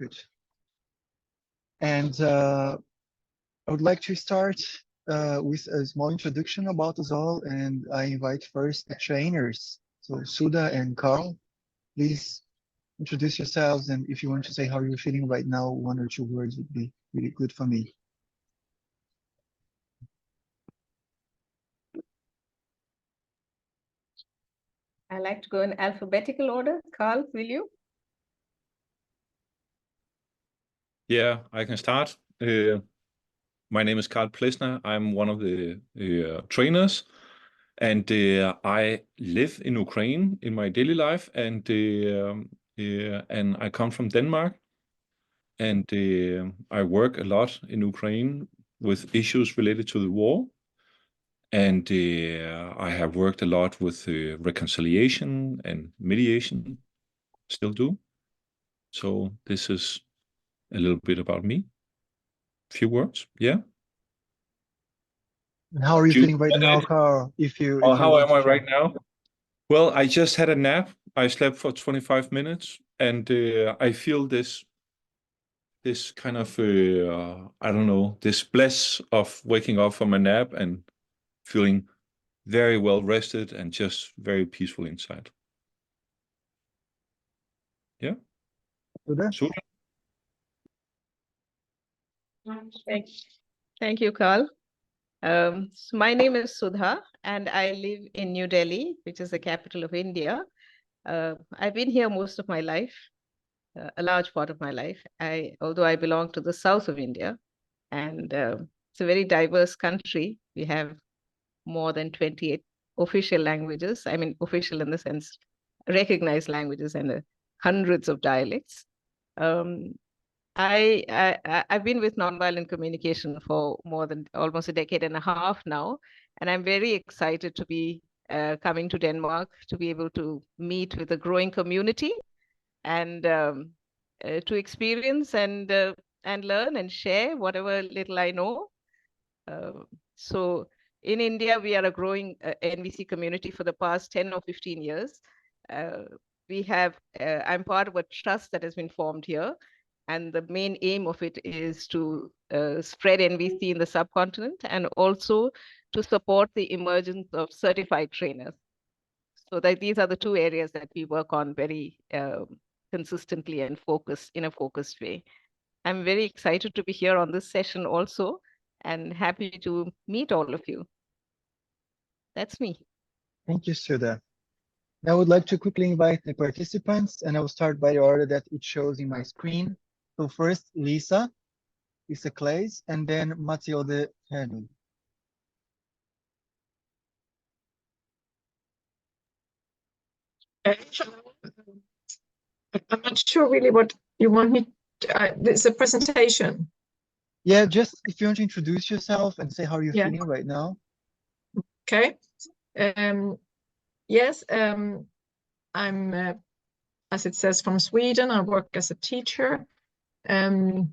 Good. And I would like to start with a small introduction about us all, and I invite first the trainers. So Sudha and Carl, please introduce yourselves, and if you want to say how you're feeling right now, 1 or 2 words would be really good for me. I like to go in alphabetical order. Carl, will you? Yeah, I can start. My name is Carl Plesner. I'm one of the trainers, and I live in Ukraine in my daily life, and I come from Denmark, and I work a lot in Ukraine with issues related to the war, and I have worked a lot with reconciliation and mediation, still do. So this is a little bit about me. Few words, yeah. And how are you feeling right now, Carl? How am I right now? Well, I just had a nap. I slept for 25 minutes, and I feel this kind of I don't know, this bliss of waking up from a nap and feeling very well rested and just very peaceful inside. Yeah. Sudha? Thank you, Carl. So my name is Sudha, and I live in New Delhi, which is the capital of India. I've been here most of my life, a large part of my life. Although I belong to the south of India, and it's a very diverse country. We have more than 28 official languages. I mean, official in the sense, recognized languages, and hundreds of dialects. I've been with Nonviolent Communication for more than almost a decade and a half now, and I'm very excited to be coming to Denmark to be able to meet with a growing community and to experience and learn and share whatever little I know. So in India, we are a growing NVC community for the past 10 or 15 years. I'm part of a trust that has been formed here. And the main aim of it is to spread NVC in the subcontinent and also to support the emergence of certified trainers. So that these are the two areas that we work on very consistently and in a focused way. I'm very excited to be here on this session also, and happy to meet all of you. That's me. Thank you, Sudha. Now I would like to quickly invite the participants, and I will start by the order that it shows in my screen. So first, Lisa Clays, and then Matilde Herman. I'm not sure really what you want me to, it's a presentation. Yeah, just if you want to introduce yourself and say how you're feeling right now. Okay. Yes, I'm, as it says, from Sweden. I work as a teacher. And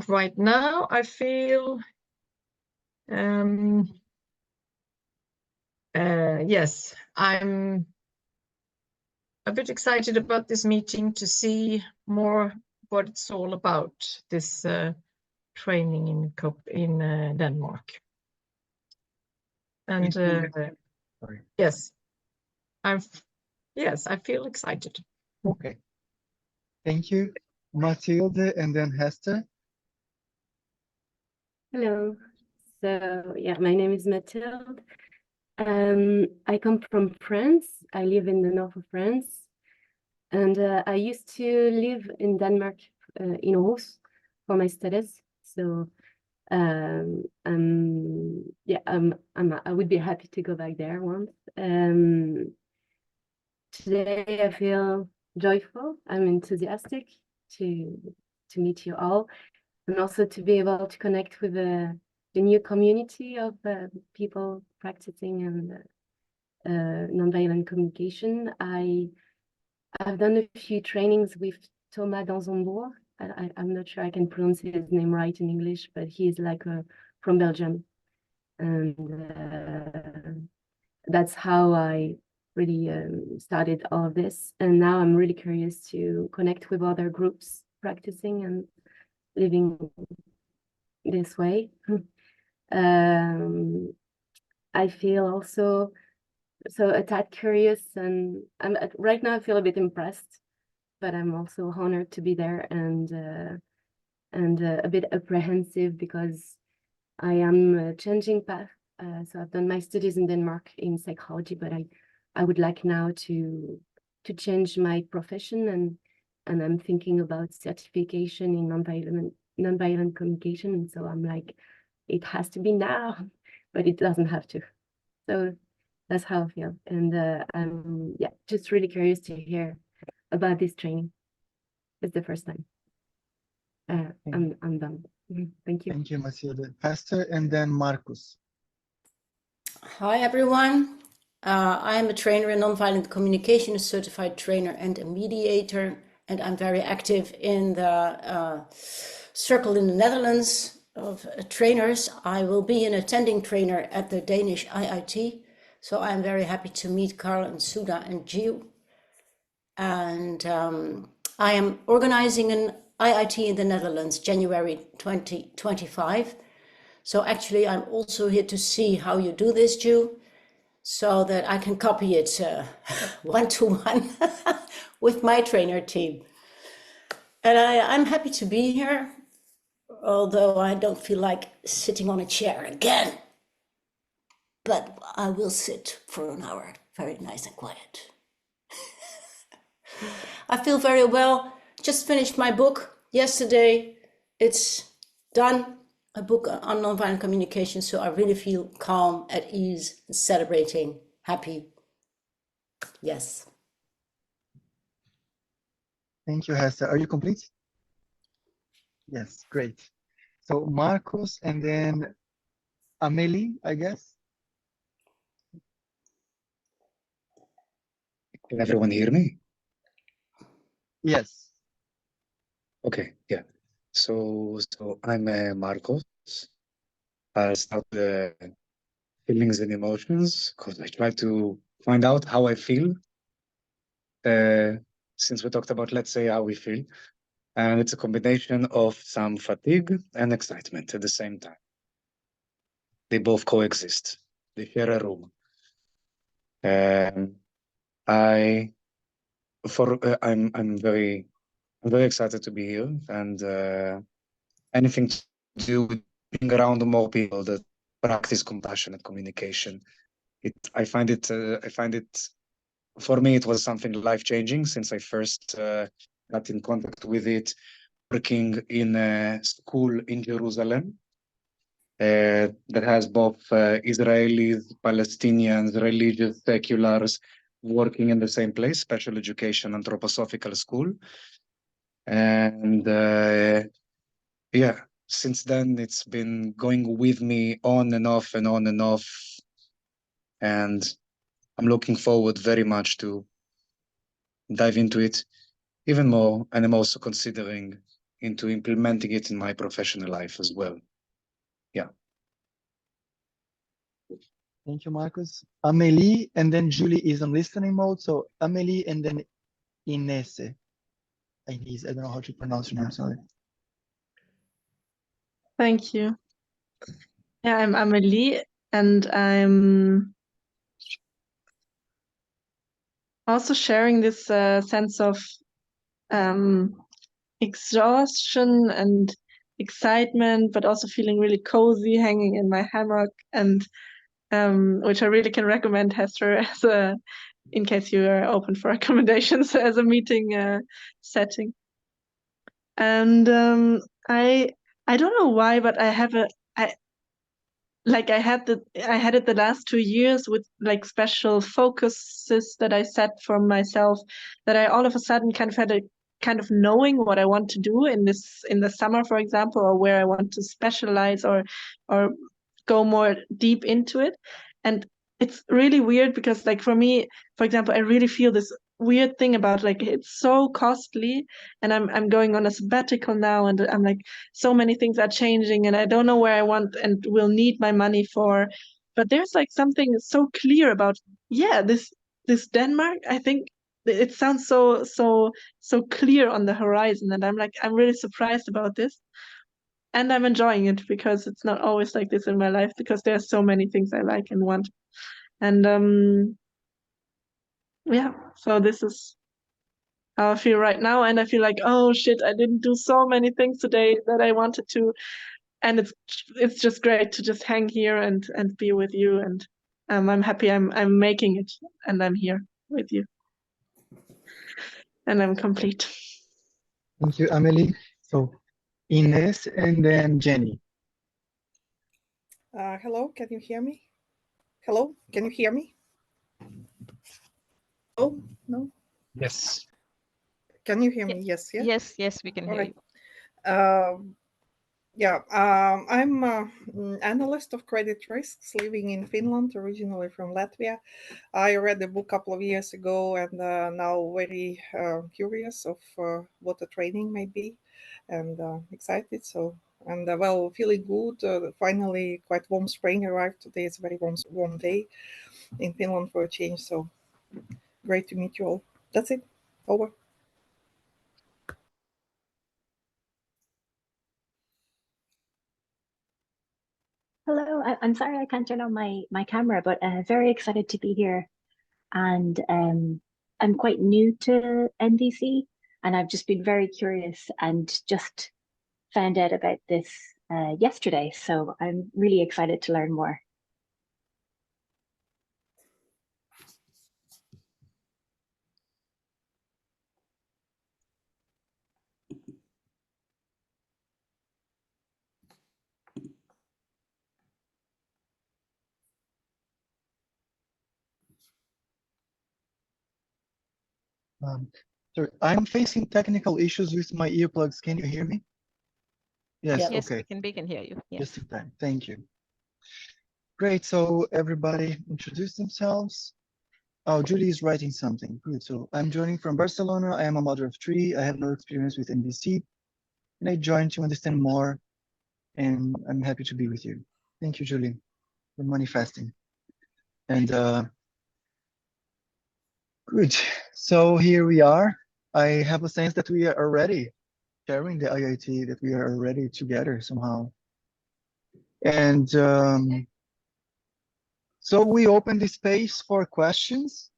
right now I feel, yes, I'm a bit excited about this meeting to see more what it's all about, this training in Denmark. And yes, I feel excited. Okay. Thank you, Matilde, and then Hester. Hello. So yeah, my name is Mathilde. I come from France. I live in the north of France, and I used to live in Denmark, in Aarhus, for my studies. So I would be happy to go back there once. Today I feel joyful. I'm enthusiastic to meet you all, and also to be able to connect with the new community of people practicing and nonviolent communication. I've done a few trainings with Thomas Danzombourg. I'm not sure I can pronounce his name right in English, but he's like from Belgium. And that's how I really started all of this. And now I'm really curious to connect with other groups practicing and living this way. I feel also a tad curious, and right now I feel a bit impressed, but I'm also honored to be there, and a bit apprehensive because I am changing path. So I've done my studies in Denmark in psychology, but I would like now to change my profession, and I'm thinking about certification in nonviolent communication, and so I'm like, it has to be now, but it doesn't have to. So that's how I feel, and I'm just really curious to hear about this training. It's the first time. I'm done. Thank you. Thank you, Matilda. Pastor, and then Marcus. Hi, everyone. I am a trainer in nonviolent communication, a certified trainer and a mediator, and I'm very active in the circle in the Netherlands of trainers. I will be an attending trainer at the Danish IIT, so I'm very happy to meet Carl and Sudha and Gio. And I am organizing an IIT in the Netherlands, January 2025. So actually, I'm also here to see how you do this, Gio, so that I can copy it one-to-one with my trainer team. And I'm happy to be here, although I don't feel like sitting on a chair again. But I will sit for an hour, very nice and quiet. I feel very well. Just finished my book yesterday. It's done. A book on nonviolent communication. So I really feel calm, at ease, celebrating, happy. Yes. Thank you, Hester. Are you complete? Yes, great. So Marcus, and then Amelie, I guess. Can everyone hear me? Yes. Okay, yeah. So I'm Marcos. I'll start the feelings and emotions because I try to find out how I feel. Since we talked about, let's say, how we feel. And it's a combination of some fatigue and excitement at the same time. They both coexist. They share a room. I'm very excited to be here, and anything to do with being around more people that practice compassionate communication. I find it for me, it was something life-changing since I first got in contact with it working in a school in Jerusalem that has both Israelis, Palestinians, religious, seculars working in the same place, special education anthroposophical school. And since then it's been going with me on and off and on and off. And I'm looking forward very much to dive into it even more. And I'm also considering into implementing it in my professional life as well. Yeah. Thank you, Marcus. Amelie, and then Julie is on listening mode. So Amelie, and then Inese. I don't know how to pronounce your name, sorry. Thank you. Yeah, I'm Amelie, and I'm also sharing this sense of exhaustion and excitement, but also feeling really cozy, hanging in my hammock, and which I really can recommend, Hester, as in case you are open for recommendations as a meeting setting. And I don't know why, but I had it the last 2 years with like special focuses that I set for myself, that I all of a sudden kind of had a kind of knowing what I want to do in the summer, for example, or where I want to specialize or go more deep into it. And it's really weird because, like, for me, for example, I really feel this weird thing about, like, it's so costly, and I'm going on a sabbatical now, and I'm like, so many things are changing, and I don't know where I want and will need my money for. But there's like something so clear about, yeah, this Denmark, I think it sounds so clear on the horizon, and I'm like, I'm really surprised about this, and I'm enjoying it because it's not always like this in my life, because there's so many things I like and want. And yeah, so this is how I feel right now, and I feel like, oh shit, I didn't do so many things today that I wanted to, and it's just great to just hang here and be with you, and I'm happy I'm making it, and I'm here with you, and I'm complete. Thank you, Amelie. So Ines and then Jenny. Hello, can you hear me? Hello, can you hear me? Oh, no. Yes. Can you hear me? Yes, yeah. Yes, we can All hear right. you. Yeah, I'm an analyst of credit risks living in Finland, originally from Latvia. I read the book a couple of years ago, and now very curious of what the training may be, and excited. So, and well, feeling good. Finally, quite warm spring arrived today. It's a very warm day in Finland for a change. So great to meet you all. That's it. Over. Hello, I'm sorry I can't turn on my camera, but very excited to be here. And I'm quite new to NVC, and I've just been very curious and just found out about this yesterday. So I'm really excited to learn more. Sorry, I'm facing technical issues with my earplugs. Can you hear me? Yes, Yep. Yes, okay. we can hear you. Yes. Just in time. Thank you. Great. So everybody introduce themselves. Oh, Julie is writing something. Good. So I'm joining from Barcelona. I am a mother of three. I have no experience with NVC, and I joined to understand more, and I'm happy to be with you. Thank you, Julie, for manifesting. And good. So here we are. I have a sense that we are already sharing the IIT, that we are already together somehow. And so we open the space for questions.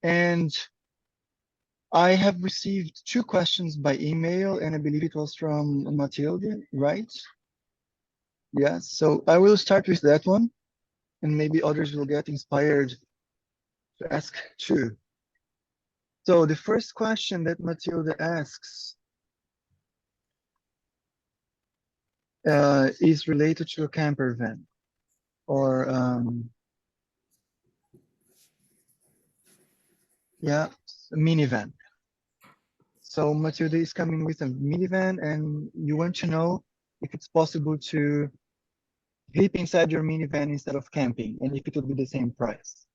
And I have received 2 questions by email, and I believe it was from Matilde, right? Yes, so I will start with that one, and maybe others will get inspired to ask too. So the first question that Matilde asks is related to a camper van, or yeah, a minivan. So Matilde is coming with a minivan, and you want to know if it's possible to sleep inside your minivan instead of camping, and if it would be the same price.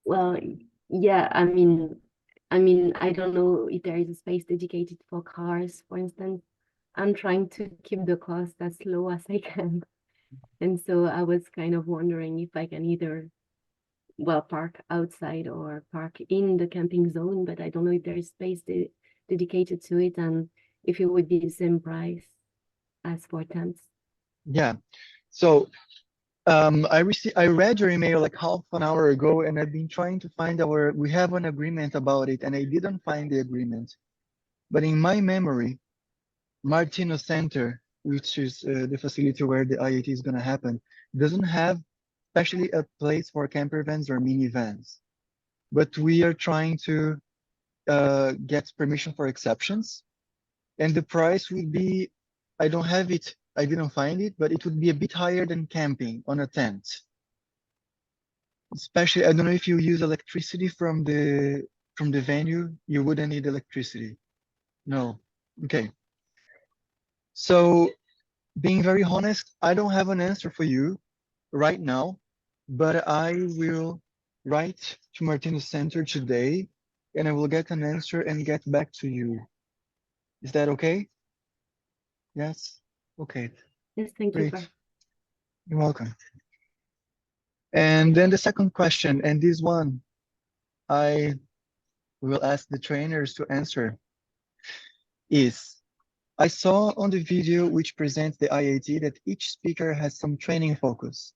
Well, yeah, I don't know if there is a space dedicated for cars, for instance. I'm trying to keep the cost as low as I can. And so I was kind of wondering if I can either, well, park outside or park in the camping zone, but I don't know if there is space dedicated to it and if it would be the same price as for tents. Yeah. So I read your email like half an hour ago, and I've been trying to find we have an agreement about it, and I didn't find the agreement. But in my memory, Martino Center, which is the facility where the IIT is going to happen, doesn't have especially a place for camper vans or minivans. But we are trying to get permission for exceptions. And the price would be, I don't have it, I didn't find it, but it would be a bit higher than camping on a tent. Especially, I don't know if you use electricity from the venue, you wouldn't need electricity. No. Okay. So being very honest, I don't have an answer for you right now, but I will write to Martinez Center today, and I will get an answer and get back to you. Is that okay? Yes? Okay, Yes, thank you. great. You're welcome. And then the second question, and this one I will ask the trainers to answer, is I saw on the video which presents the IAT that each speaker has some training focus.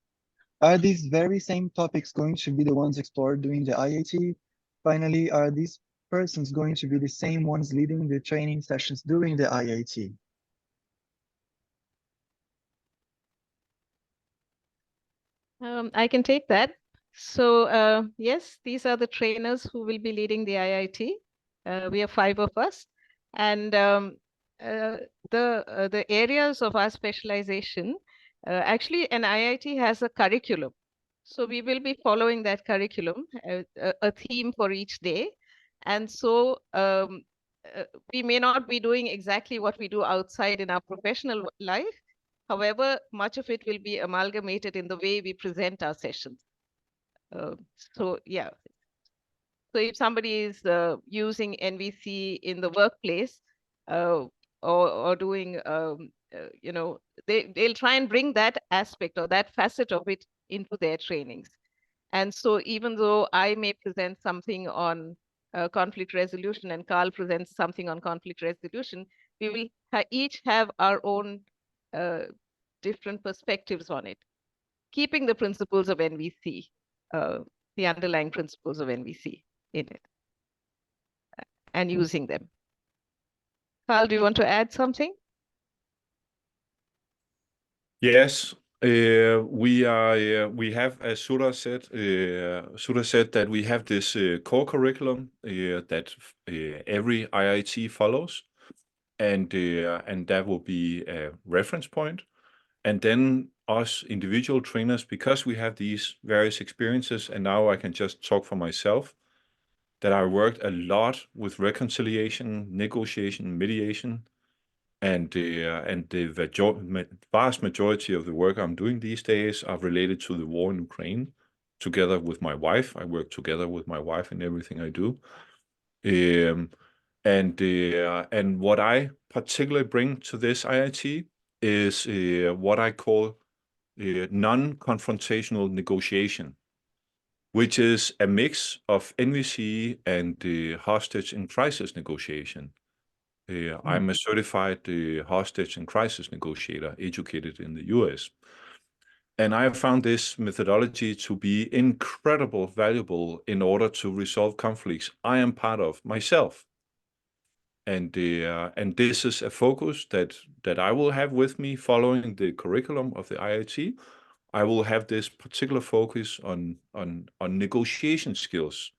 Are these very same topics going to be the ones explored during the IAT? Finally, are these persons going to be the same ones leading the training sessions during the IAT? I can take that. So yes, these are the trainers who will be leading the IIT. We are 5 of us, and the areas of our specialization. Actually, an IIT has a curriculum, so we will be following that curriculum, a theme for each day, and so we may not be doing exactly what we do outside in our professional life. However, much of it will be amalgamated in the way we present our sessions. So yeah. So if somebody is using NVC in the workplace or doing, you know, they'll try and bring that aspect or that facet of it into their trainings. And so even though I may present something on conflict resolution and Carl presents something on conflict resolution, we will each have our own different perspectives on it, keeping the principles of NVC, the underlying principles of NVC in it, and using them. Carl, do you want to add something? Yes, we have, as Sudha said, that we have this core curriculum that every IIT follows, and that will be a reference point. And then us individual trainers, because we have these various experiences, and now I can just talk for myself, that I worked a lot with reconciliation, negotiation, mediation, and the vast majority of the work I'm doing these days are related to the war in Ukraine, together with my wife. I work together with my wife in everything I do. And what I particularly bring to this IIT is what I call non-confrontational negotiation, which is a mix of NVC and hostage and crisis negotiation. I'm a certified hostage and crisis negotiator, educated in the US. And I have found this methodology to be incredibly valuable in order to resolve conflicts I am part of myself. And this is a focus that I will have with me following the curriculum of the IIT. I will have this particular focus on negotiation skills,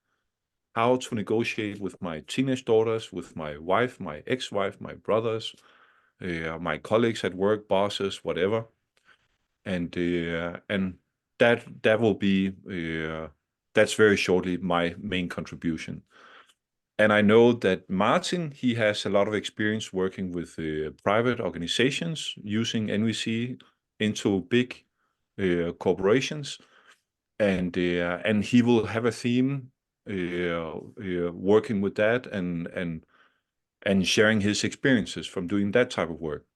how to negotiate with my teenage daughters, with my wife, my ex-wife, my brothers, my colleagues at work, bosses, whatever. And that will be that's very shortly my main contribution. And I know that Martin, he has a lot of experience working with private organizations using NVC into big corporations, and he will have a theme working with that and sharing his experiences from doing that type of work.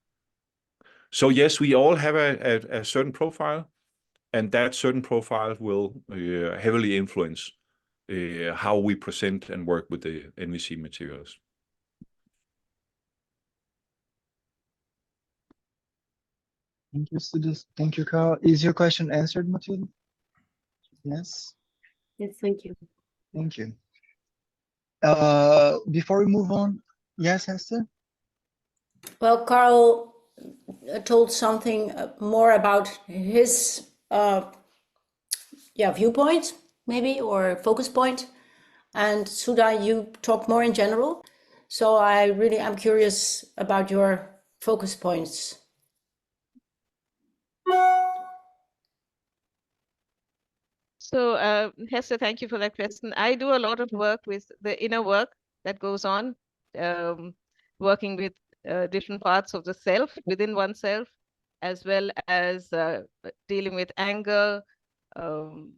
So yes, we all have a certain profile, and that certain profile will heavily influence how we present and work with the NVC materials. Thank you, Sudha. Thank you, Carl. Is your question answered, Matilda? Yes. Yes, thank you. Thank you. Before we move on, yes, Hester? Well, Carl told something more about his viewpoint, maybe, or focus point. And Sudha, you talk more in general. So I really am curious about your focus points. So Hester, thank you for that question. I do a lot of work with the inner work that goes on, working with different parts of the self within oneself, as well as dealing with anger, and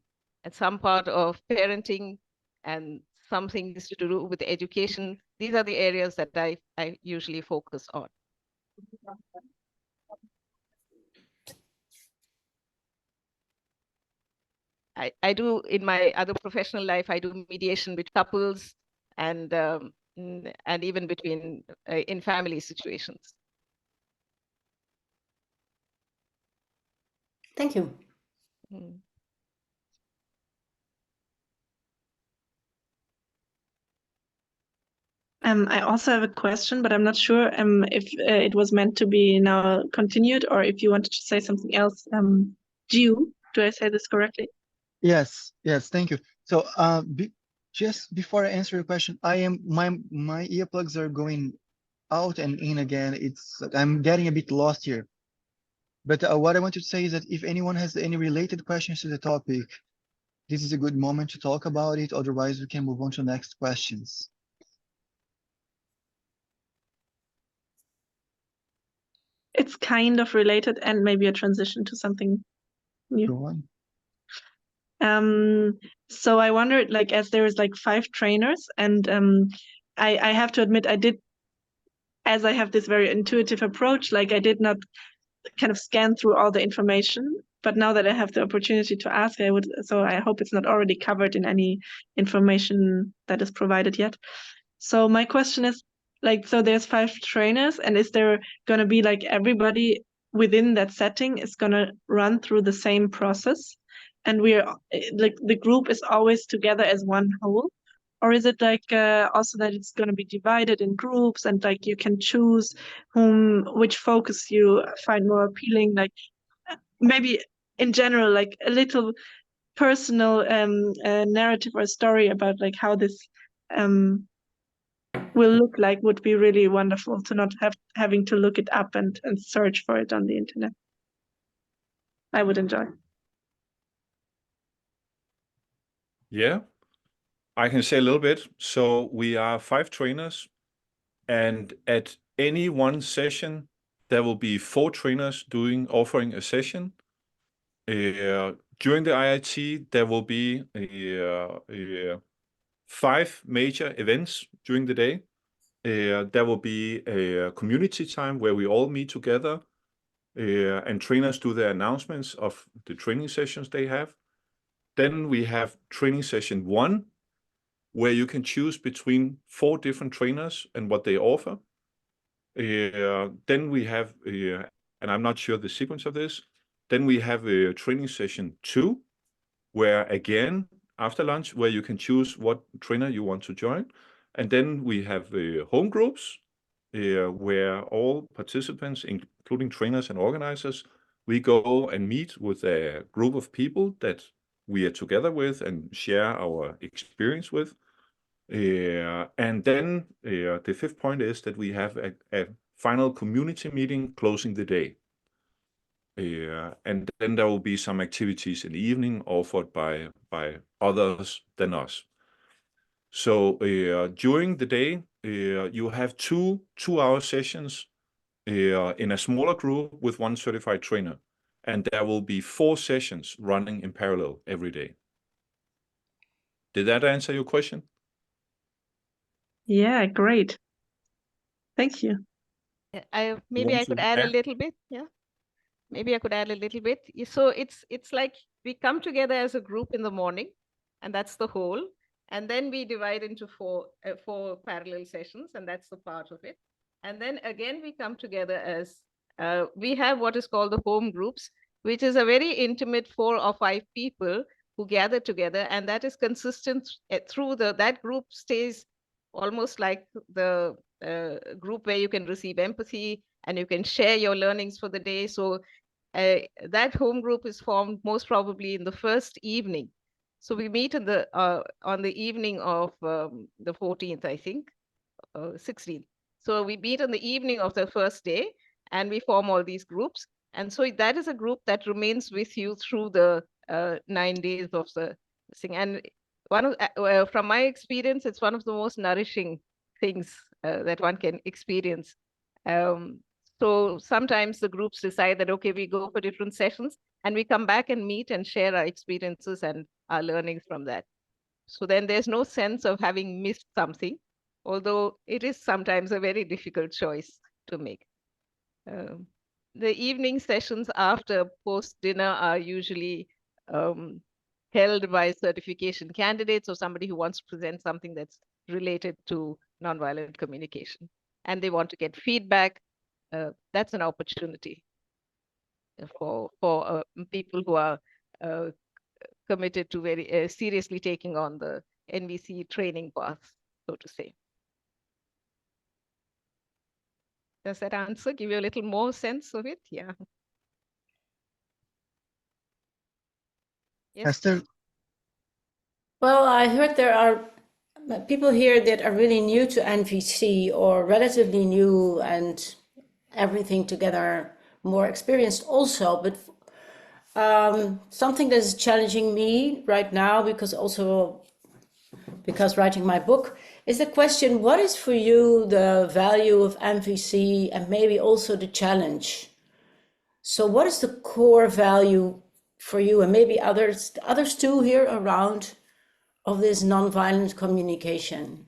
some part of parenting, and some things to do with education. These are the areas that I usually focus on. I do in my other professional life, I do mediation with couples and even between in family situations. Thank you. Mm. I also have a question, but I'm not sure if it was meant to be now continued or if you wanted to say something else. Jiu, do I say this correctly? Yes, yes, thank you. So just before I answer your question, my earplugs are going out and in again. It's like I'm getting a bit lost here. But what I want to say is that if anyone has any related questions to the topic, this is a good moment to talk about it. Otherwise, we can move on to next questions. It's kind of related and maybe a transition to something new. Go on. So I wondered, like, as there is like 5 trainers, and I have to admit, as I have this very intuitive approach, like I did not kind of scan through all the information. But now that I have the opportunity to ask, so I hope it's not already covered in any information that is provided yet. So my question is, like, so there's 5 trainers, and is there going to be like everybody within that setting is going to run through the same process? And we're like the group is always together as one whole? Or is it like also that it's going to be divided in groups and like you can choose which focus you find more appealing? Like maybe in general, like a little personal narrative or story about like how this will look like would be really wonderful, to not having to look it up and search for it on the internet. I would enjoy. Yeah, I can say a little bit. So we are 5 trainers, and at any one session, there will be 4 trainers offering a session. During the IIT, there will be 5 major events during the day. There will be a community time where we all meet together, and trainers do their announcements of the training sessions they have. Then we have training session 1, where you can choose between 4 different trainers and what they offer. Then we have, and I'm not sure the sequence of this, then we have a training session 2, where again, after lunch, where you can choose what trainer you want to join. And then we have home groups, where all participants, including trainers and organizers, we go and meet with a group of people that we are together with and share our experience with. And then the 5th point is that we have a final community meeting closing the day. And then there will be some activities in the evening offered by others than us. So during the day, you have 2 2-hour sessions in a smaller group with 1 certified trainer. And there will be 4 sessions running in parallel every day. Did that answer your question? Yeah, great. Thank you. Maybe I could add a little bit. Yeah. Maybe I could add a little bit. So it's like we come together as a group in the morning, and that's the whole. And then we divide into 4 parallel sessions, and that's the part of it. And then again, we come together as we have what is called the home groups, which is a very intimate 4 or 5 people who gather together, and that is consistent through that group stays almost like the group where you can receive empathy and you can share your learnings for the day. So that home group is formed most probably in the first evening. So we meet on the evening of the 14th, I think, 16th. So we meet on the evening of the first day, and we form all these groups. And so that is a group that remains with you through the 9 days of the thing. And from my experience, it's one of the most nourishing things that one can experience. So sometimes the groups decide that, okay, we go for different sessions and we come back and meet and share our experiences and our learnings from that. So then there's no sense of having missed something, although it is sometimes a very difficult choice to make. The evening sessions after post-dinner are usually held by certification candidates or somebody who wants to present something that's related to nonviolent communication, and they want to get feedback. That's an opportunity for people who are committed to very seriously taking on the NVC training path, so to say. Does that answer give you a little more sense of it? Yeah. Yes. Esther, Well, I heard there are people here that are really new to NVC or relatively new and everything together more experienced also, but something that is challenging me right now because writing my book is the question, what is for you the value of NVC and maybe also the challenge? So what is the core value for you and maybe others too here around of this nonviolent communication?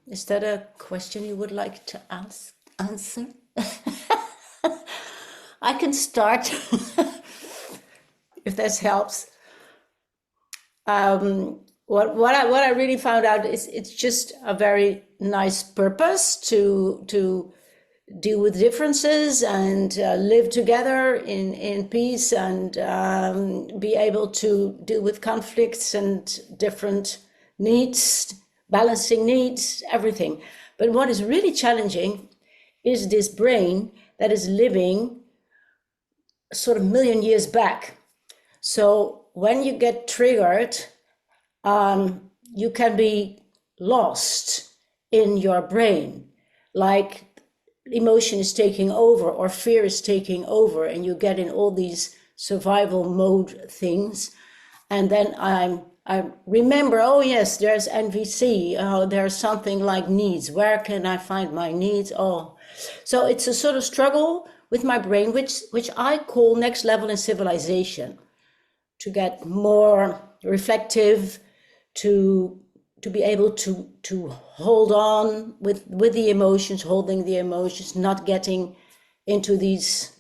Is that a question you would like to answer? I can start if this helps. What I really found out is it's just a very nice purpose to deal with differences and live together in peace and be able to deal with conflicts and different needs, balancing needs, everything. But what is really challenging is this brain that is living sort of 1,000,000 years back. So when you get triggered, you can be lost in your brain, like emotion is taking over or fear is taking over, and you get in all these survival mode things. And then I remember, oh yes, there's NVC. Oh, there's something like needs. Where can I find my needs? Oh, so it's a sort of struggle with my brain, which I call next level in civilization, to get more reflective, to be able to hold on with the emotions, holding the emotions, not getting into these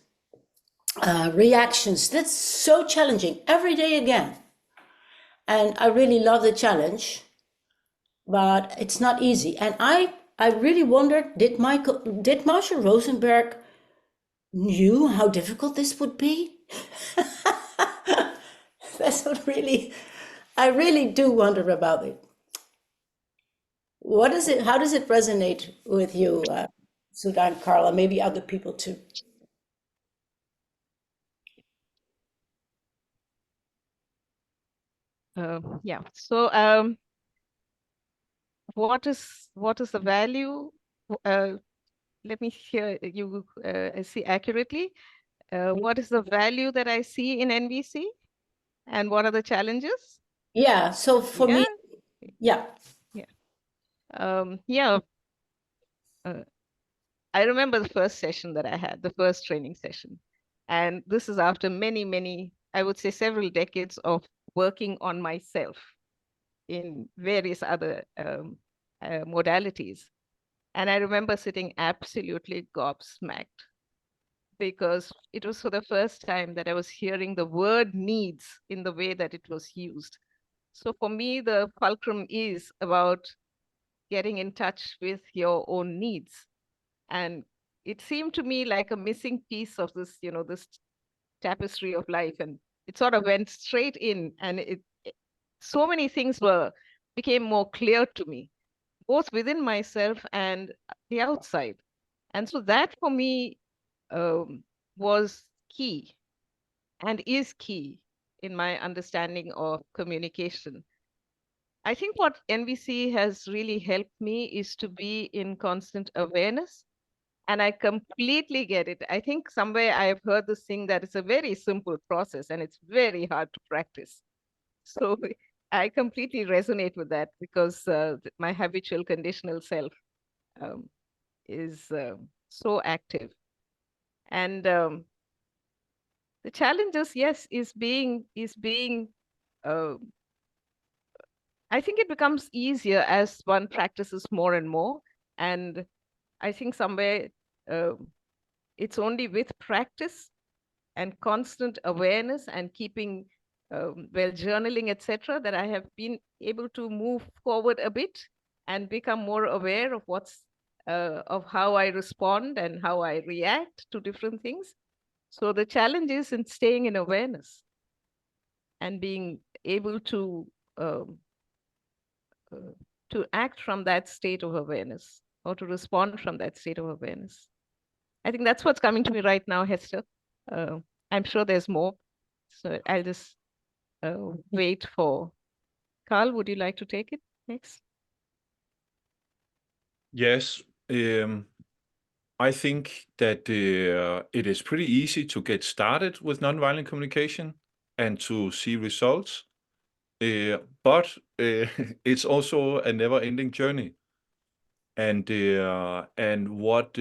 reactions. That's so challenging every day again. And I really love the challenge, but it's not easy. And I really wondered, did Marshall Rosenberg knew how difficult this would be? That's what I really do wonder about it. How does it resonate with you, Sudha and Carla, maybe other people too? Yeah. So what is the value? Let me hear you see accurately. What is the value that I see in NVC, and what are the challenges? Yeah. So for me, yeah. Yeah. I remember the first session that I had, the first training session, and this is after many, I would say several decades of working on myself in various other modalities. And I remember sitting absolutely gobsmacked, because it was for the first time that I was hearing the word needs in the way that it was used. So for me, the fulcrum is about getting in touch with your own needs. And it seemed to me like a missing piece of this, this tapestry of life. And it sort of went straight in, and so many things became more clear to me, both within myself and the outside. And so that for me was key and is key in my understanding of communication. I think what NVC has really helped me is to be in constant awareness. And I completely get it. I think somewhere I have heard this thing that it's a very simple process and it's very hard to practice. So I completely resonate with that, because my habitual conditional self is so active. And the challenges, yes, is being I think it becomes easier as one practices more and more. And I think somewhere it's only with practice and constant awareness and keeping well, journaling, etc., that I have been able to move forward a bit and become more aware of of how I respond and how I react to different things. So the challenge is in staying in awareness and being able um, to act from that state of awareness or to respond from that state of awareness. I think that's what's coming to me right now, Hester. I'm sure there's more. So I'll just wait for Carl. Would you like to take it next? Yes. I think that it is pretty easy to get started with nonviolent communication and to see results. But it's also a never-ending journey. And what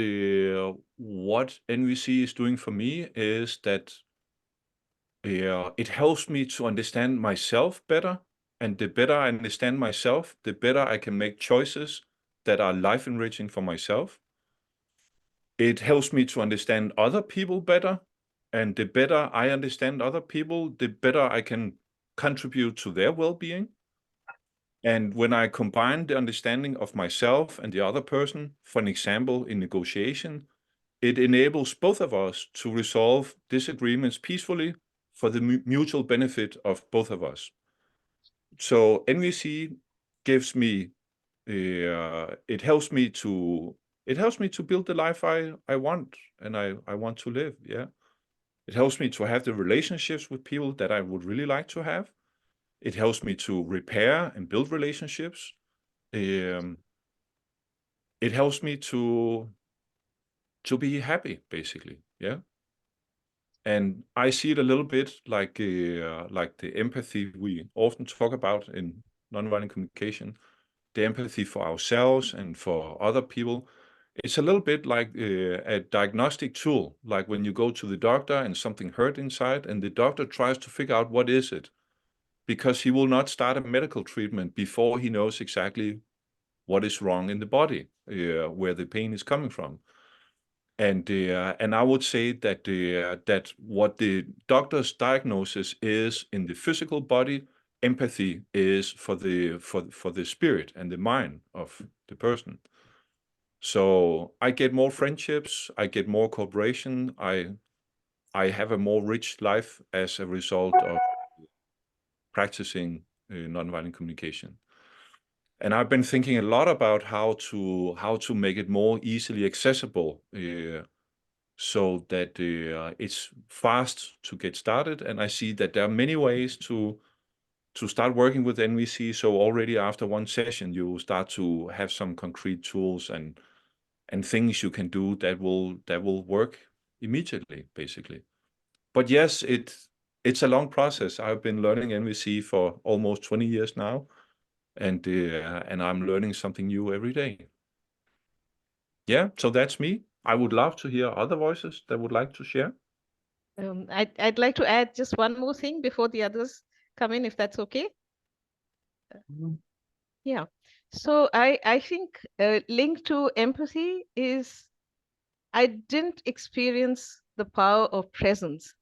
NVC is doing for me is that it helps me to understand myself better. And the better I understand myself, the better I can make choices that are life enriching for myself. It helps me to understand other people better. And the better I understand other people, the better I can contribute to their well-being. And when I combine the understanding of myself and the other person, for an example, in negotiation, it enables both of us to resolve disagreements peacefully for the mutual benefit of both of us. So NVC gives me, it helps me to build the life I want and I want to live. Yeah. It helps me to have the relationships with people that I would really like to have. It helps me to repair and build relationships. It helps me to be happy, basically. Yeah. And I see it a little bit like the empathy we often talk about in nonviolent communication, the empathy for ourselves and for other people. It's a little bit like a diagnostic tool, like when you go to the doctor and something hurt inside, and the doctor tries to figure out what is it, because he will not start a medical treatment before he knows exactly what is wrong in the body, where the pain is coming from. And I would say that that what the doctor's diagnosis is in the physical body, empathy is for the spirit and the mind of the person. So I get more friendships, I get more cooperation, I have a more rich life as a result of practicing nonviolent communication. And I've been thinking a lot about how to make it more easily accessible, so that it's fast to get started. And I see that there are many ways to start working with NVC. So already after one session, you start to have some concrete tools and things you can do that will work immediately, basically. But yes, it's a long process. I've been learning NVC for almost 20 years now, and I'm learning something new every day. Yeah, so that's me. I would love to hear other voices that would like to share. I'd like to add just one more thing before the others come in, if that's okay. Yeah. So I think linked to empathy is I didn't experience the power of presence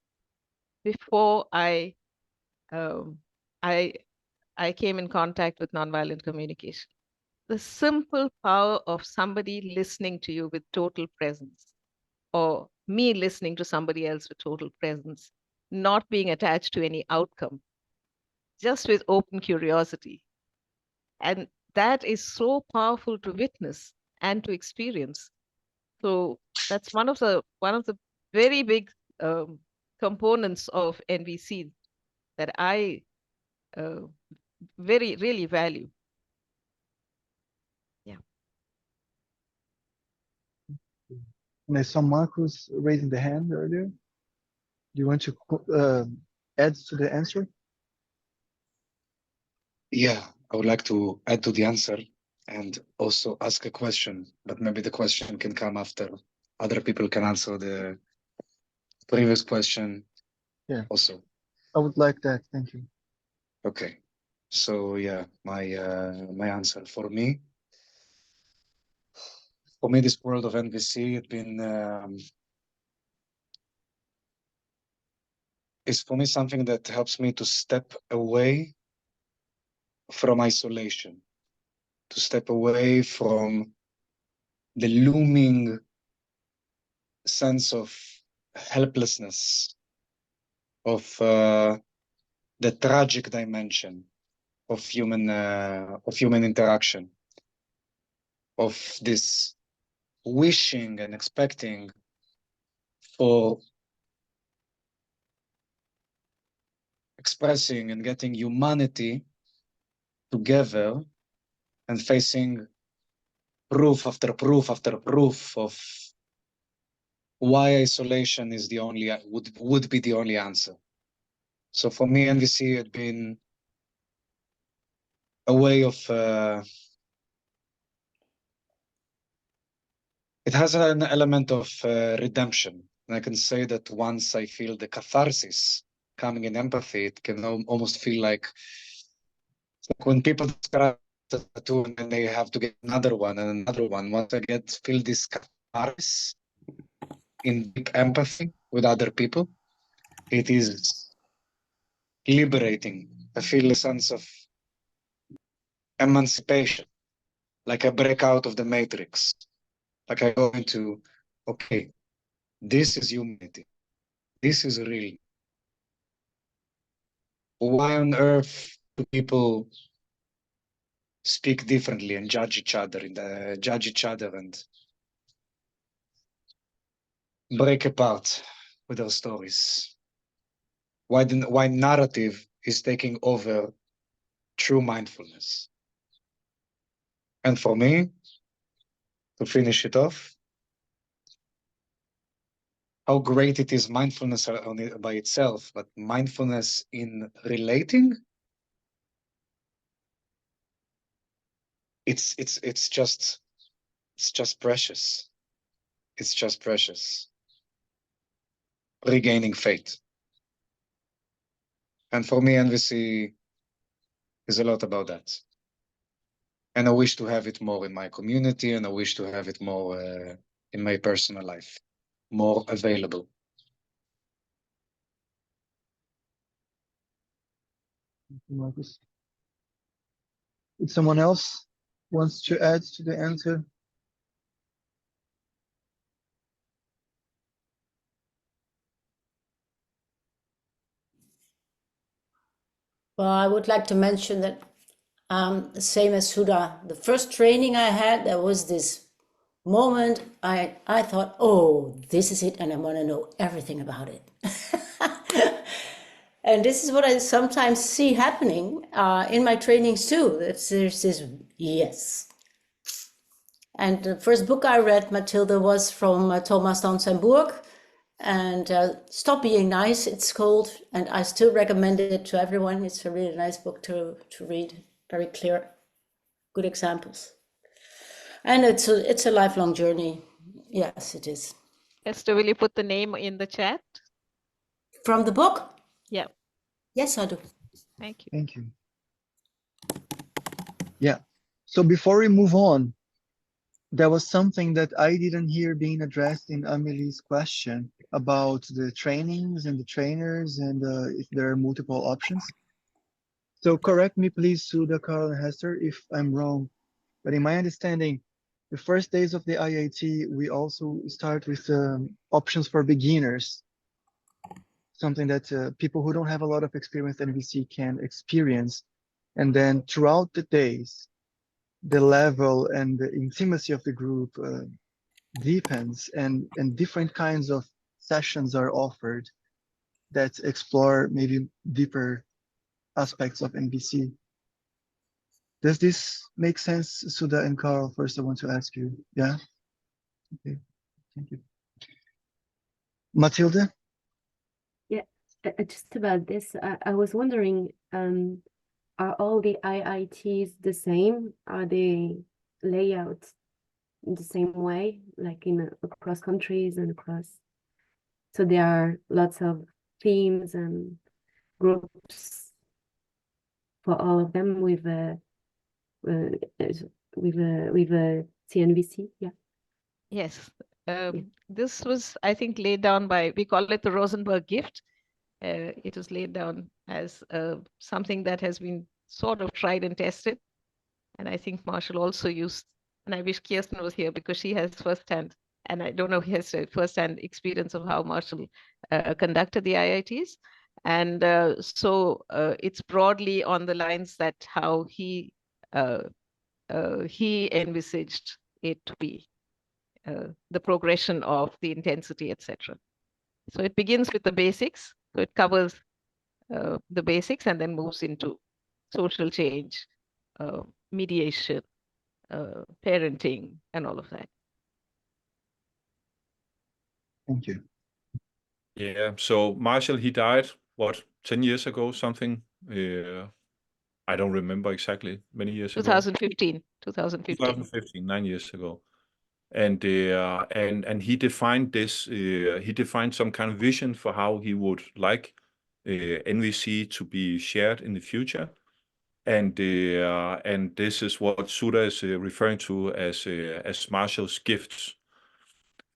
before I came in contact with nonviolent communication. The simple power of somebody listening to you with total presence, or me listening to somebody else with total presence, not being attached to any outcome, just with open curiosity. And that is so powerful to witness and to experience. So that's one of the very big components of NVC that I really value. Yeah. And I saw Marcus raising the hand earlier. Do you want to add to the answer? Yeah, I would like to add to the answer and also ask a question, but maybe the question can come after other people can answer the previous question. Yeah. Also. I would like that. Thank you. Okay. So yeah, my answer for me, this world of NVC, it's been is for me something that helps me to step away from isolation, to step away from the looming sense of helplessness, of the tragic dimension of human interaction, of this wishing and expecting for expressing and getting humanity together and facing proof after proof after proof of why isolation is the only would be the only answer. So for me, NVC had been a way of it has an element of redemption. And I can say that once I feel the catharsis coming in empathy, it can almost feel like when people describe a tattoo and then they have to get another one and another one. Once I feel this catharsis in deep empathy with other people, it is liberating. I feel a sense of emancipation, like I break out of the matrix, like I go into, okay, this is humanity. This is real. Why on earth do people speak differently and judge each other and break apart with their stories? Why narrative is taking over true mindfulness? And for me, to finish it off, how great it is mindfulness by itself, but mindfulness in relating, it's just precious. It's just precious. Regaining faith. And for me, NVC is a lot about that. And I wish to have it more in my community, and I wish to have it more in my personal life, more available. Thank you, Marcus. If someone else wants to add to the answer? Well, I would like to mention that the same as Sudha, the first training I had, there was this moment I thought, oh, this is it, and I want to know everything about it. And this is what I sometimes see happening in my trainings too. There's this yes. And the first book I read, Matilda, was from Thomas Dansenburg, and Stop Being Nice, it's called, and I still recommend it to everyone. It's a really nice book to read, very clear, good examples. And it's a lifelong journey. Yes, it is. Esther, will you put the name in the chat? From the book? Yeah. Yes, I do. Thank you. Thank you. Yeah. So before we move on, there was something that I didn't hear being addressed in Amelie's question about the trainings and the trainers and if there are multiple options. So correct me, please, Sudha, Carl, and Hester, if I'm wrong. But in my understanding, the first days of the IIT, we also start with options for beginners, something that people who don't have a lot of experience with NVC can experience. And then throughout the days, the level and the intimacy of the group deepens, and different kinds of sessions are offered that explore maybe deeper aspects of NVC. Does this make sense, Sudha and Carl? First, I want to ask you. Yeah? Okay, thank you. Matilda? Yeah, just about this, I was wondering, are all the IITs the same? Are they layout in the same way, like across countries and across? So there are lots of themes and groups for all of them with a CNVC. Yeah. Yes. This was, I think, laid down by, we call it the Rosenberg gift. it was laid down as something that has been sort of tried and tested. And I think Marshall also used, and I wish Kirsten was here because she has firsthand, and I don't know if he has a firsthand experience of how Marshall conducted the IITs. And so it's broadly on the lines that how he envisaged it to be, the progression of the intensity, etc. So it begins with the basics. So it covers the basics and then moves into social change, mediation, parenting, and all of that. Thank you. Yeah, so Marshall, he died, what, 10 years ago, something? I don't remember exactly, many years ago. 2015. 2015, 9 years ago. And he defined this, he defined some kind of vision for how he would like NVC to be shared in the future. And this is what Sudha is referring to as Marshall's gifts.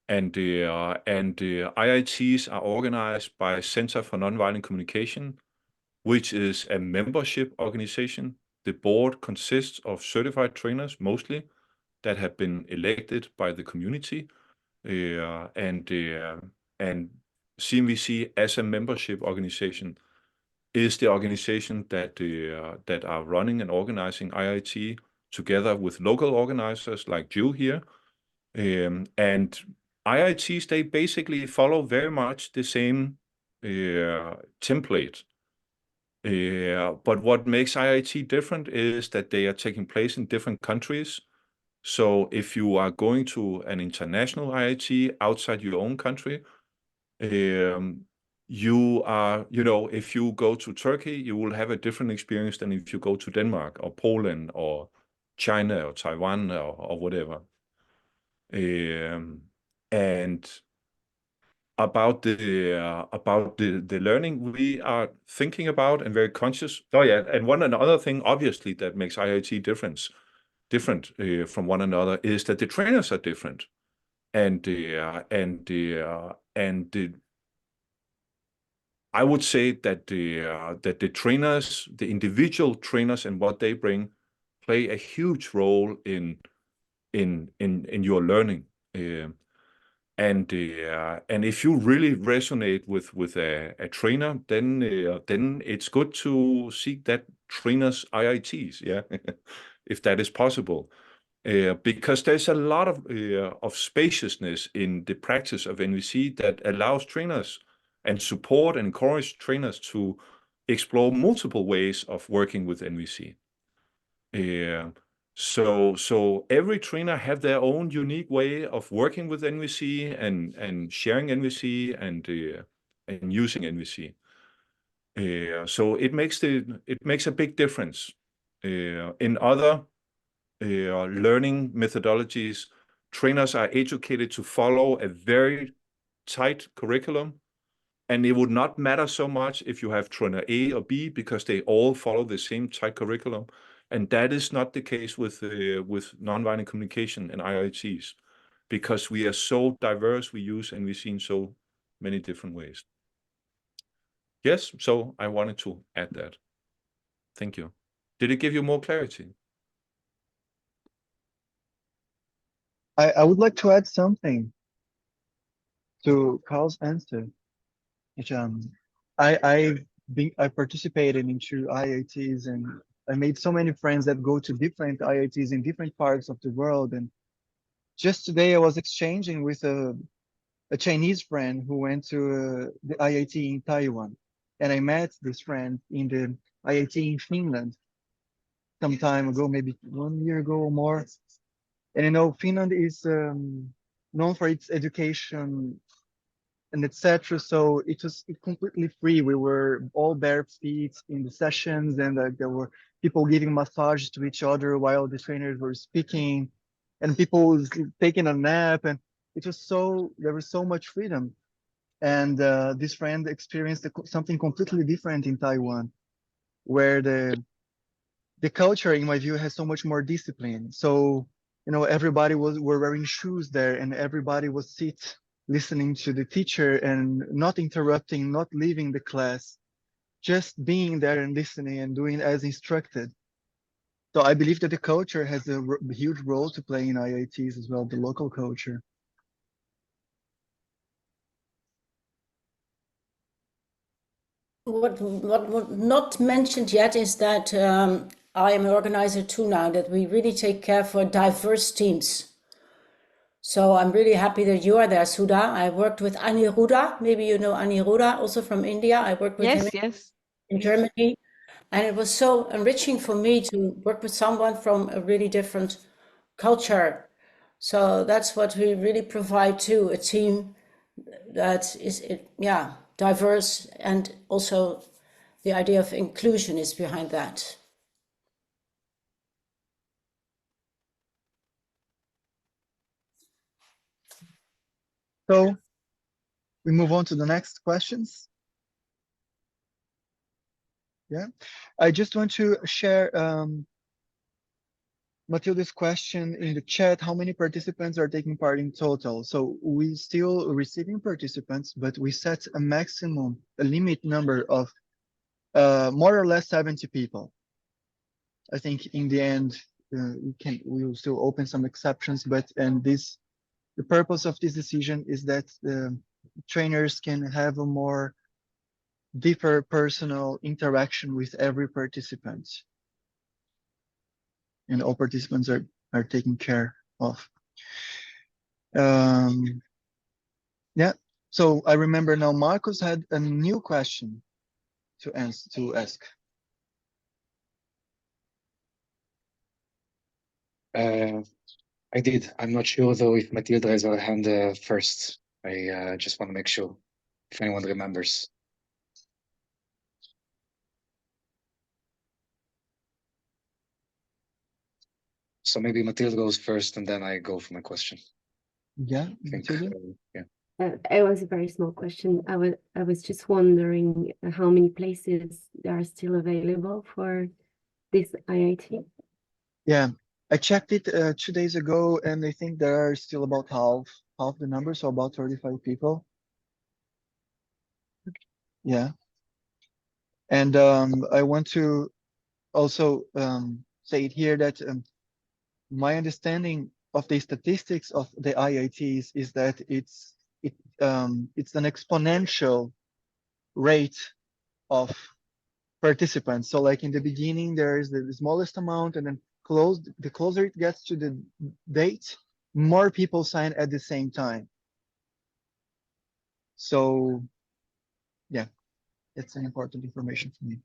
And IITs are organized by Center for Nonviolent Communication, which is a membership organization. The board consists of certified trainers, mostly, that have been elected by the community. And CNVC, as a membership organization, is the organization that are running and organizing IIT together with local organizers like you here. And IITs, they basically follow very much the same template. But what makes IIT different is that they are taking place in different countries. So if you are going to an international IIT outside your own country, you are, if you go to Turkey, you will have a different experience than if you go to Denmark or Poland or China or Taiwan or whatever. And about the learning we are thinking about and very conscious. Oh yeah, and one another thing, obviously, that makes IIT different from one another is that the trainers are different, and I would say that the trainers, the individual trainers, and what they bring, play a huge role in your learning. And if you really resonate with a trainer, then it's good to seek that trainer's IITs, yeah, if that is possible, because there's a lot of spaciousness in the practice of NVC that allows trainers and support and encourage trainers to explore multiple ways of working with NVC. So every trainer have their own unique way of working with NVC and sharing NVC and using NVC. So it makes a big difference. In other learning methodologies, trainers are educated to follow a very tight curriculum, and it would not matter so much if you have trainer A or B because they all follow the same tight curriculum. And that is not the case with nonviolent communication and IITs, because we are so diverse, we use NVC in so many different ways. Yes, so I wanted to add that. Thank you. Did it give you more clarity? I would like to add something to Carl's answer. Which, I participated into IITs, and I made so many friends that go to different IITs in different parts of the world. And just today I was exchanging with a Chinese friend who went to the IIT in Taiwan. And I met this friend in the IIT in Finland some time ago, maybe 1 year ago or more. And Finland is known for its education and etc. So it was completely free. We were all bare feet in the sessions, and there were people giving massages to each other while the trainers were speaking, and people taking a nap, and there was so much freedom. And this friend experienced something completely different in Taiwan, where the culture, in my view, has so much more discipline. So everybody were wearing shoes there, and everybody was sit listening to the teacher and not interrupting, not leaving the class, just being there and listening and doing as instructed. So I believe that the culture has a huge role to play in IITs as well, the local culture. What not mentioned yet is that I am an organizer too now, that we really take care for diverse teams. So I'm really happy that you are there, Sudha. I worked with Aniruddha. Maybe you know Aniruddha, also from India. I worked with him in Germany. And it was so enriching for me to work with someone from a really different culture. So that's what we really provide too, a team that is, diverse, and also the idea of inclusion is behind that. So we move on to the next questions. Yeah, I just want to share Matilda's question in the chat. How many participants are taking part in total? So we still receiving participants, but we set a maximum, a limit number of more or less 70 people. I think in the end, we will still open some exceptions, but the purpose of this decision is that trainers can have a more deeper personal interaction with every participant, and all participants are taken care of. Yeah, so I remember now Marcos had a new question to ask. I did. I'm not sure though if Matilda has her hand first. I just want to make sure if anyone remembers. So maybe Matilda goes first and then I go for my question. Yeah, Matilda? It was a very small question. I was just wondering how many places there are still available for this IIT. Yeah, I checked it 2 days ago, and I think there are still about half the number, so about 35 people. Okay. Yeah, and I want to also say it here that my understanding of the statistics of the IITs is that it's an exponential rate of participants. So like in the beginning, there is the smallest amount, and then the closer it gets to the date, more people sign at the same time. So yeah, it's an important information for me.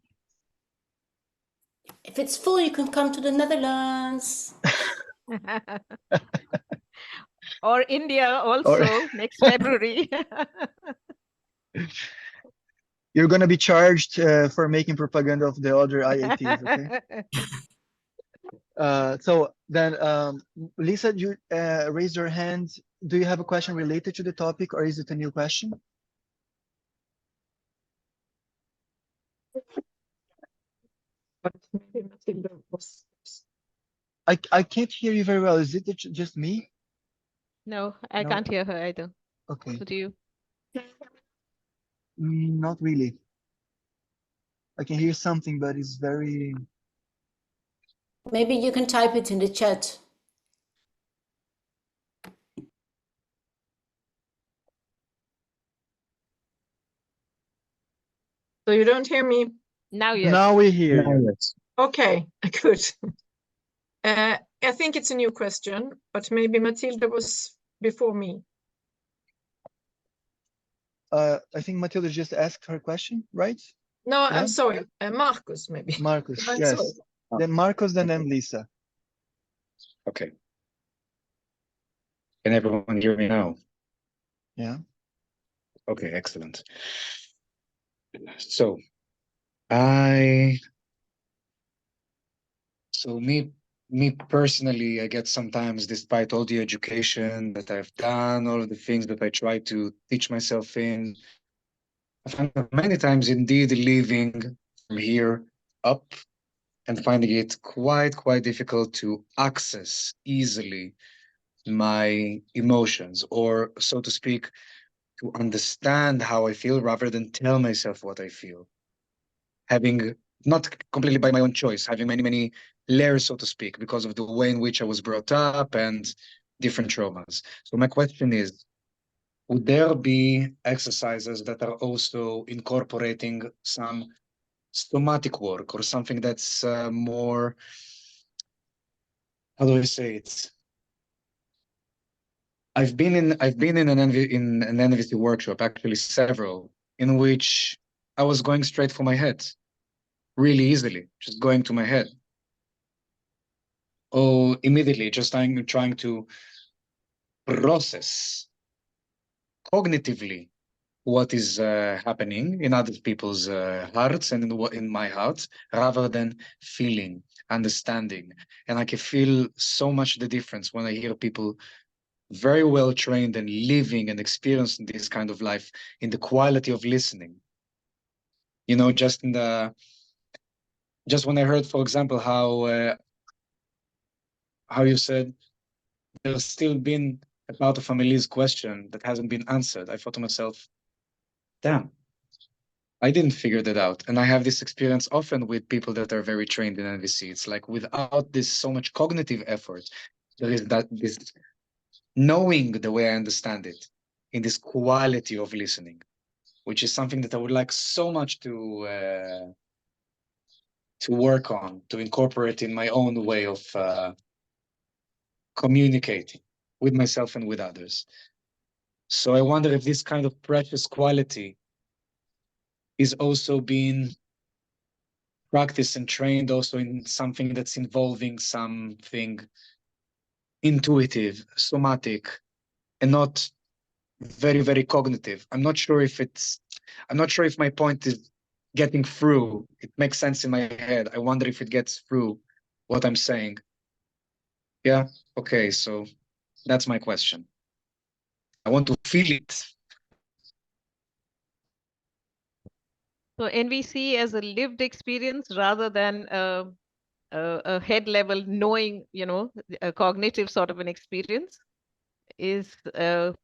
If it's full, you can come to the Netherlands. Or India also, next February. You're going to be charged for making propaganda of the other IITs, okay? So then, Lisa, you raised your hand. Do you have a question related to the topic, or is it a new question? But maybe Matilda was. I can't hear you very well. Is it just me? No, I can't hear her either. Okay. So do you? Not really. I can hear something, but it's very... Maybe you can type it in the chat. So you don't hear me? Now, yes. Now we hear you. Okay, good. I think it's a new question, but maybe Matilda was before me. I think Matilda just asked her question, right? No, Yeah? I'm sorry. Marcus, maybe. Marcus, I'm yes. sorry. Then Marcus, then Lisa. Okay. Can everyone hear me now? Yeah. Okay, excellent. So me personally, I get sometimes, despite all the education that I've done, all of the things that I try to teach myself in, I find that many times indeed living from here up and finding it quite difficult to access easily my emotions, or so to speak, to understand how I feel rather than tell myself what I feel. Having not completely by my own choice, having many layers, so to speak, because of the way in which I was brought up and different traumas. So my question is, would there be exercises that are also incorporating some somatic work or something that's more, how do I say it? I've been in an NVC workshop, actually several, in which I was going straight for my head, really easily, just going to my head. Oh, immediately, just trying to process cognitively what is happening in other people's hearts and in my heart, rather than feeling, understanding. And I can feel so much the difference when I hear people very well trained and living and experiencing this kind of life in the quality of listening. You know, just when I heard, for example, how you said there's still been a part of Amelie's question that hasn't been answered, I thought to myself, damn, I didn't figure that out. And I have this experience often with people that are very trained in NVC. It's like without this so much cognitive effort, there is this knowing the way I understand it in this quality of listening, which is something that I would like so much to work on, to incorporate in my own way of communicating with myself and with others. So I wonder if this kind of precious quality is also being practiced and trained also in something that's involving something intuitive, somatic, and not very cognitive. I'm not sure if my point is getting through. It makes sense in my head. I wonder if it gets through what I'm saying. Yeah, okay, so that's my question. I want to feel it. So NVC as a lived experience rather than a head level knowing, a cognitive sort of an experience is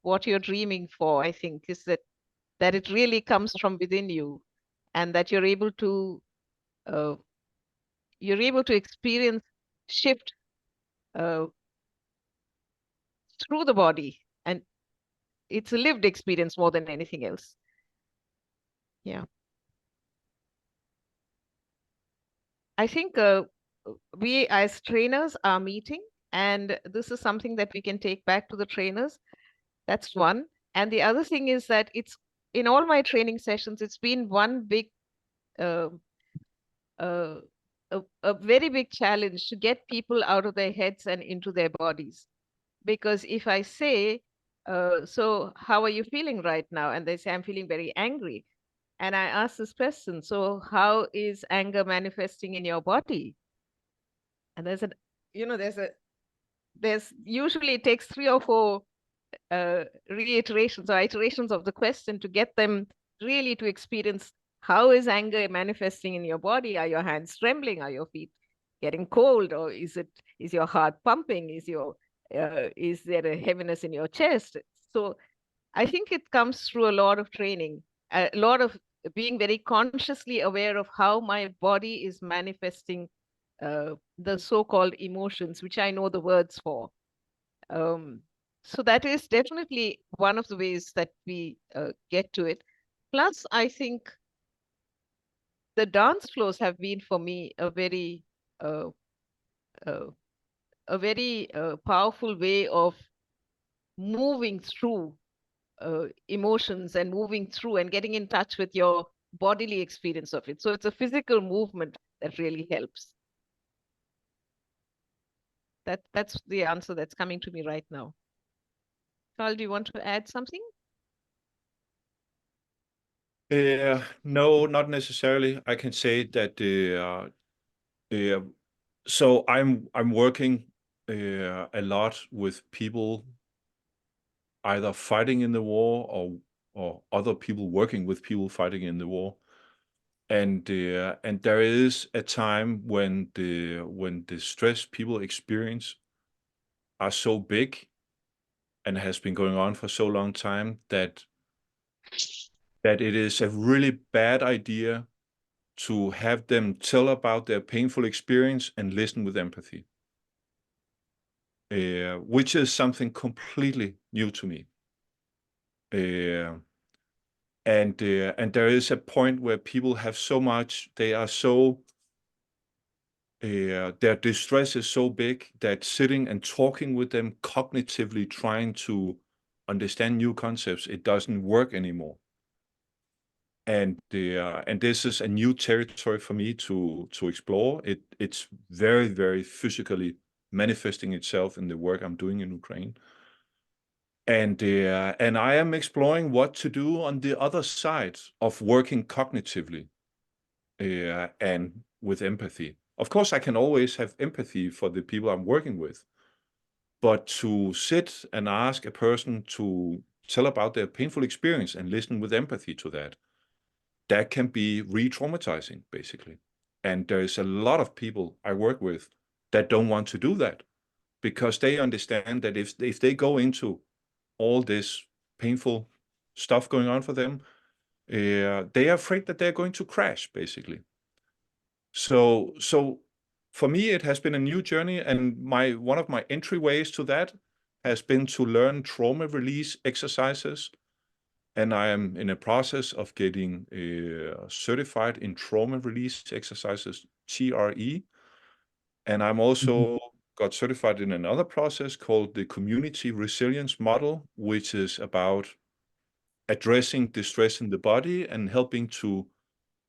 what you're dreaming for, I think, is that it really comes from within you, and that you're able to experience shift through the body, and it's a lived experience more than anything else. Yeah. I think we as trainers are meeting, and this is something that we can take back to the trainers. That's one. And the other thing is that it's in all my training sessions, it's been one big, a very big challenge to get people out of their heads and into their bodies. Because if I say, so how are you feeling right now? And they say, I'm feeling very angry. And I ask this question, so how is anger manifesting in your body? And there's usually it takes 3 or 4 reiterations or iterations of the question to get them really to experience how is anger manifesting in your body? Are your hands trembling? Are your feet getting cold? Or is your heart pumping? Is there a heaviness in your chest? So I think it comes through a lot of training, a lot of being very consciously aware of how my body is manifesting the so-called emotions, which I know the words for. So that is definitely one of the ways that we get to it. Plus, I think the dance floors have been for me a very powerful way of moving through emotions and moving through and getting in touch with your bodily experience of it. So it's a physical movement that really helps. That's the answer that's coming to me right now. Carl, do you want to add something? No, not necessarily. I can say that so I'm working a lot with people either fighting in the war or other people working with people fighting in the war. And there is a time when the stress people experience are so big and has been going on for so long time that it is a really bad idea to have them tell about their painful experience and listen with empathy, which is something completely new to me. And there is a point where people have so much, they are so, their distress is so big that sitting and talking with them cognitively, trying to understand new concepts, it doesn't work anymore. And this is a new territory for me to explore. It's very, very physically manifesting itself in the work I'm doing in Ukraine. And I am exploring what to do on the other side of working cognitively and with empathy. Of course, I can always have empathy for the people I'm working with, but to sit and ask a person to tell about their painful experience and listen with empathy to that can be re-traumatizing, basically. And there's a lot of people I work with that don't want to do that because they understand that if they go into all this painful stuff going on for them, they are afraid that they're going to crash, basically. So for me, it has been a new journey, and one of my entryways to that has been to learn trauma release exercises. And I am in a process of getting certified in trauma release exercises, TRE. And I'm also got certified in another process called the community resilience model, which is about addressing distress in the body and helping to,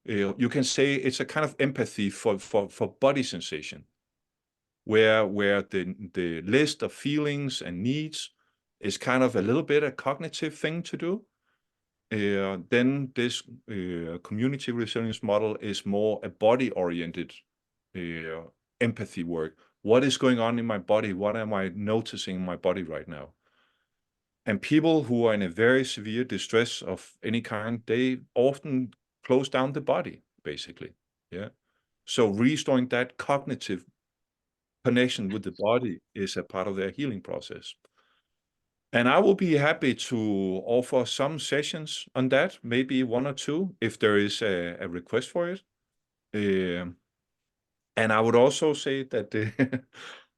you can say it's a kind of empathy for body sensation, where the list of feelings and needs is kind of a little bit a cognitive thing to do. Then this community resilience model is more a body-oriented empathy work. What is going on in my body? What am I noticing in my body right now? And people who are in a very severe distress of any kind, they often close down the body, basically. Yeah. So restoring that cognitive connection with the body is a part of their healing process. And I will be happy to offer some sessions on that, maybe 1 or 2, if there is a request for it. And I would also say that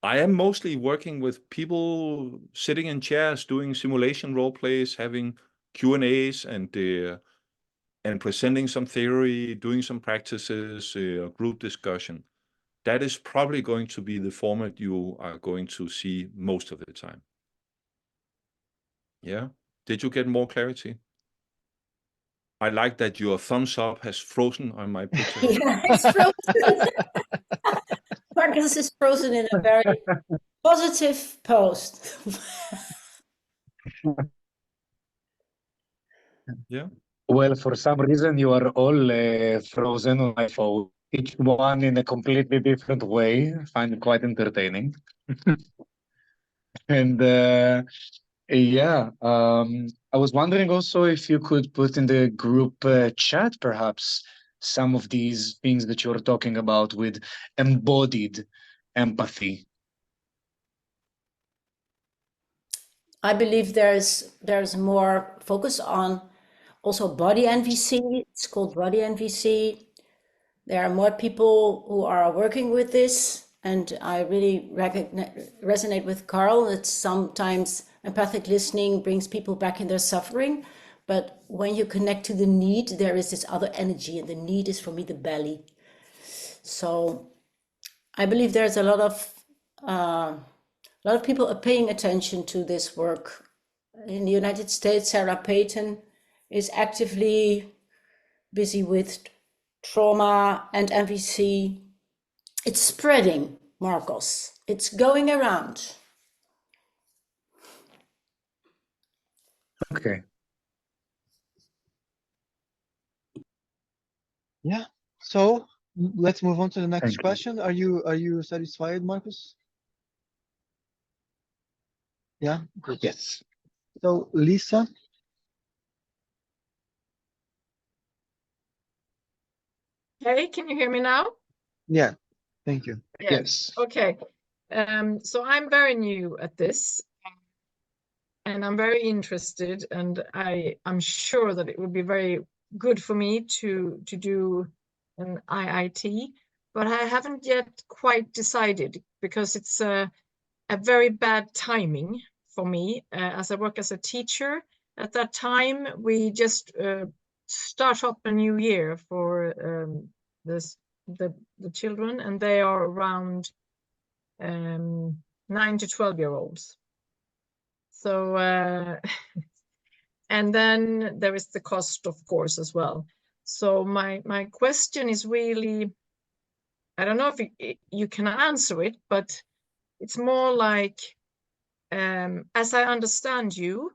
I am mostly working with people sitting in chairs, doing simulation role plays, having Q&As, and presenting some theory, doing some practices, group discussion. That is probably going to be the format you are going to see most of the time. Yeah. Did you get more clarity? I like that your thumbs up has frozen on my picture. Yeah, it's frozen. Marcus is frozen in a very positive post. Yeah. Well, for some reason, you are all frozen on my phone, each one in a completely different way. I find it quite entertaining. And yeah, I was wondering also if you could put in the group chat, perhaps, some of these things that you're talking about with embodied empathy. I believe there's more focus on also body NVC. It's called body NVC. There are more people who are working with this, and I really resonate with Carl that sometimes empathic listening brings people back in their suffering. But when you connect to the need, there is this other energy, and the need is for me the belly. So I believe there's a lot of people are paying attention to this work. In the United States, Sarah Payton is actively busy with trauma and MVC. It's spreading, Marcos. It's going around. Okay. Yeah. So let's move on to the next Thank you. question. Are you satisfied, Marcus? Yeah. Good. Yes. So Lisa, Hey, can you hear me now? yeah. Thank you. Yes. Okay. So I'm very new at this. and I'm very interested, and I'm sure that it would be very good for me to do an IIT, but I haven't yet quite decided because it's a very bad timing for me as I work as a teacher. At that time, we just start up a new year for the children, and they are around 9 to 12-year-olds. So, and then there is the cost, of course, as well. So my question is really, I don't know if you can answer it, but it's more like, as I understand you,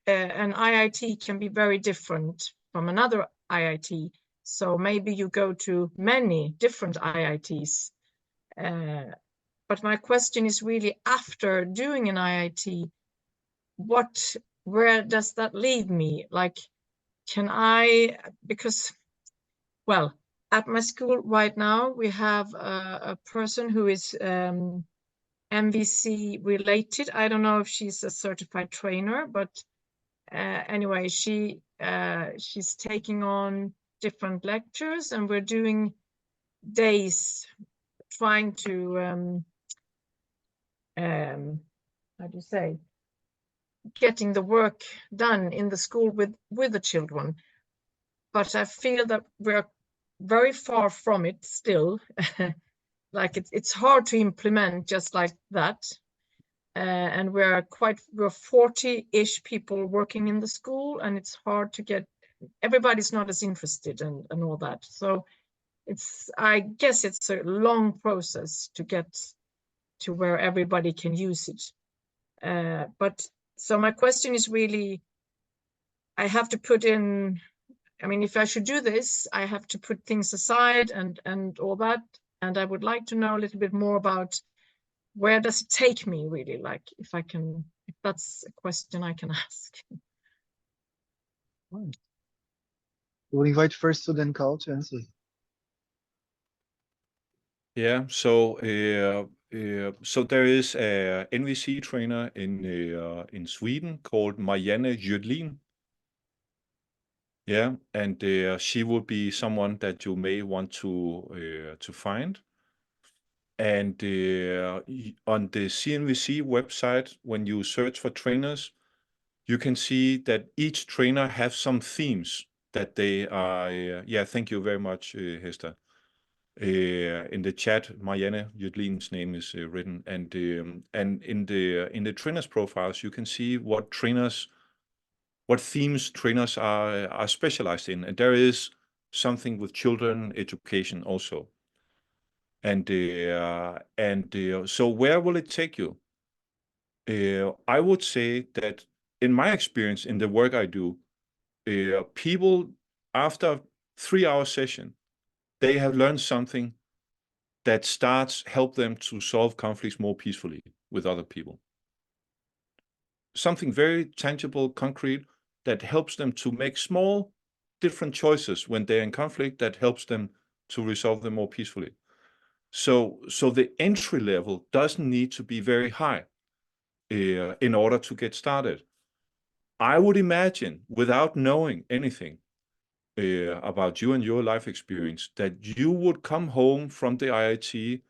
an IIT can be very different from another IIT. So maybe you go to many different IITs. But my question is really, after doing an IIT, where does that leave me? Like, can I, because, well, at my school right now, we have a person who is MVC related. I don't know if she's a certified trainer, but anyway, she's taking on different lectures, and we're doing days trying to, how do you say, getting the work done in the school with the children. But I feel that we're very far from it still. Like it's hard to implement just like that. And we're 40-ish people working in the school, and it's hard to get, everybody's not as interested and all that. So I guess it's a long process to get to where everybody can use it. But so my question is really, I have to put in, I mean, if I should do this, I have to put things aside and all that. And I would like to know a little bit more about where does it take me, really? Like, if that's a question I can ask. We'll invite first Sudha and Carl to answer. Yeah, so there is a NVC trainer in Sweden called Marianne Jødlin. Yeah, and she would be someone that you may want to find. And on the CNVC website, when you search for trainers, you can see that each trainer has some themes that they are. Yeah, thank you very much, Hester. In the chat, Marianne Jødlin's name is written, and in the trainers profiles, you can see what themes trainers are specialized in, and there is something with children education also. And so where will it take you? I would say that in my experience in the work I do, people after 3-hour session, they have learned something that help them to solve conflicts more peacefully with other people. Something very tangible, concrete, that helps them to make small, different choices when they're in conflict that helps them to resolve them more peacefully. So the entry level doesn't need to be very high in order to get started. I would imagine, without knowing anything about you and your life experience, that you would come home from the IIT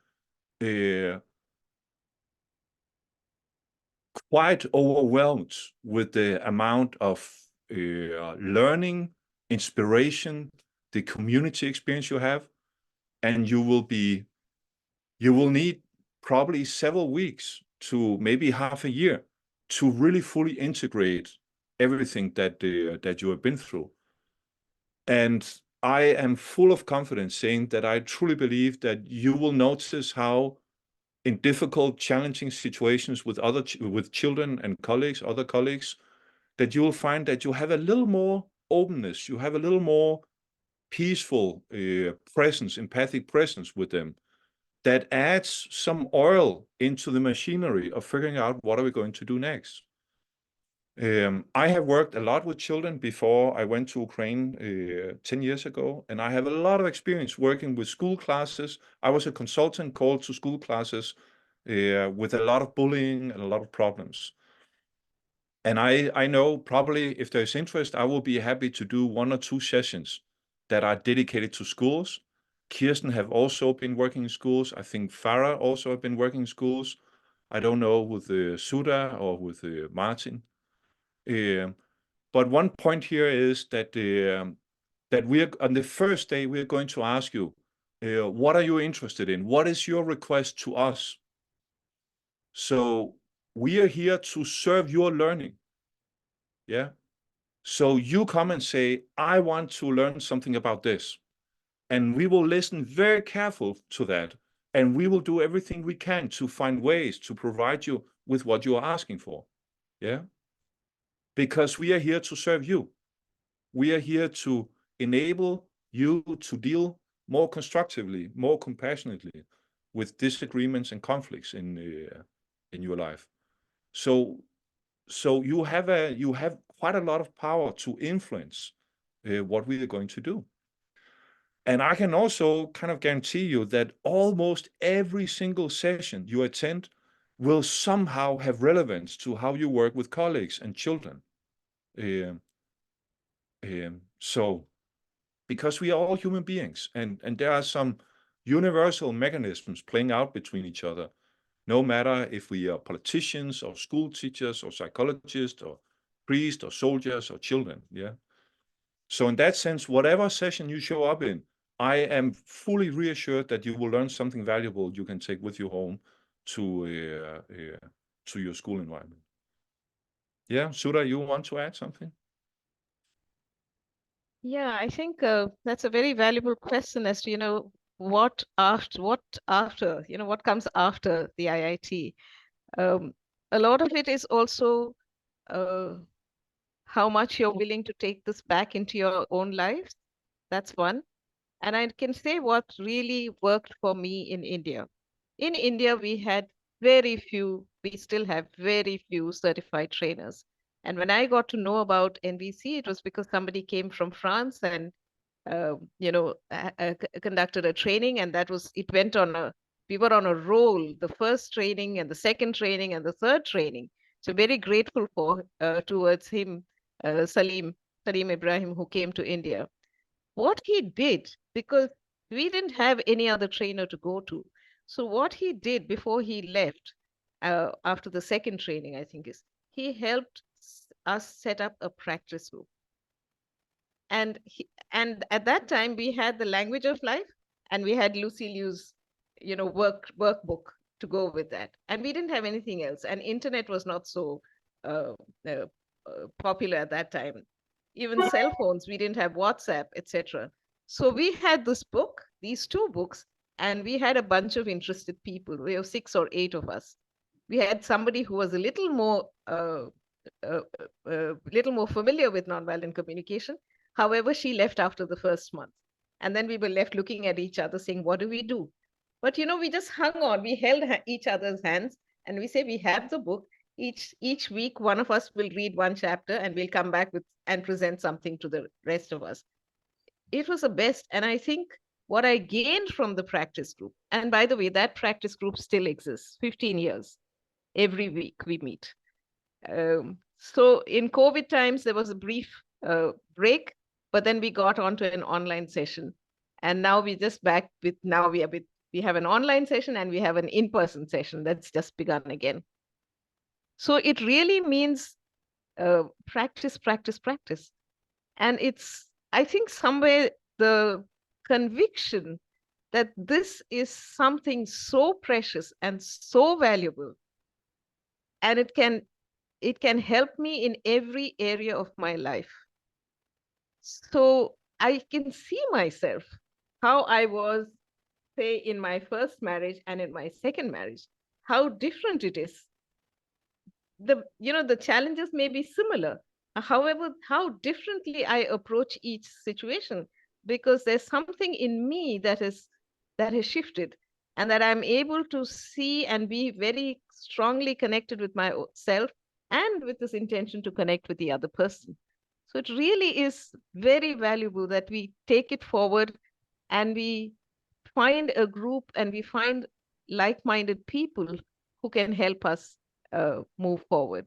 quite overwhelmed with the amount of learning, inspiration, the community experience you have, and you will need probably several weeks to maybe half a year to really fully integrate everything that you have been through. And I am full of confidence saying that I truly believe that you will notice how in difficult, challenging situations with children and other colleagues, that you will find that you have a little more openness, you have a little more peaceful presence, empathic presence with them, that adds some oil into the machinery of figuring out what are we going to do next. I have worked a lot with children before I went to Ukraine 10 years ago, and I have a lot of experience working with school classes. I was a consultant called to school classes with a lot of bullying and a lot of problems. And I know probably if there's interest, I will be happy to do 1 or 2 sessions that are dedicated to schools. Kirsten have also been working in schools. I think Farah also have been working in schools. I don't know with Sudha or with Martin. But one point here is that that we're on the first day, we're going to ask you, what are you interested in? What is your request to us? So we are here to serve your learning. Yeah. So you come and say, I want to learn something about this. And we will listen very careful to that. And we will do everything we can to find ways to provide you with what you are asking for. Yeah. Because we are here to serve you. We are here to enable you to deal more constructively, more compassionately with disagreements and conflicts in your life. So you have quite a lot of power to influence what we are going to do. And I can also kind of guarantee you that almost every single session you attend will somehow have relevance to how you work with colleagues and children. So, because we are all human beings, and there are some universal mechanisms playing out between each other, no matter if we are politicians or school teachers or psychologists or priests or soldiers or children. Yeah. So in that sense, whatever session you show up in, I am fully reassured that you will learn something valuable you can take with you home to your school environment. Yeah, Sudha, you want to add something? Yeah, I think that's a very valuable question as to, what after, what comes after the IIT. A lot of it is also how much you're willing to take this back into your own lives. That's one. And I can say what really worked for me in India. In India, we still have very few certified trainers. And when I got to know about NVC, it was because somebody came from France and conducted a training, and we were on a roll, the first training and the second training and the third training. So very grateful towards him, Salim Ibrahim, who came to India. What he did, because we didn't have any other trainer to go to. So what he did before he left, after the second training, I think he helped us set up a practice group. And at that time we had the language of life, and we had Lucy Liu's workbook to go with that, and we didn't have anything else, and internet was not so popular at that time. Even cell phones, we didn't have WhatsApp, etc. So we had these 2 books, and we had a bunch of interested people. We have 6 or 8 of us. We had somebody who was a little more familiar with nonviolent communication. However, she left after the first month. And then we were left looking at each other saying, what do we do? But, we just hung on. We held each other's hands, and we say, we have the book. Each week, one of us will read 1 chapter, and we'll come back and present something to the rest of us. It was the best. And I think what I gained from the practice group, and by the way, that practice group still exists, 15 years. Every week we meet. So in COVID times, there was a brief break, but then we got onto an online session. And now we have an online session, and we have an in-person session that's just begun again. So it really means practice, practice, practice. And I think somewhere the conviction that this is something so precious and so valuable, and it can help me in every area of my life. So I can see myself how I was, say, in my first marriage and in my second marriage, how different it is. The challenges may be similar. However, how differently I approach each situation, because there's something in me that has shifted, and that I'm able to see and be very strongly connected with myself, and with this intention to connect with the other person. So it really is very valuable that we take it forward, and we find a group, and we find like-minded people who can help us move forward.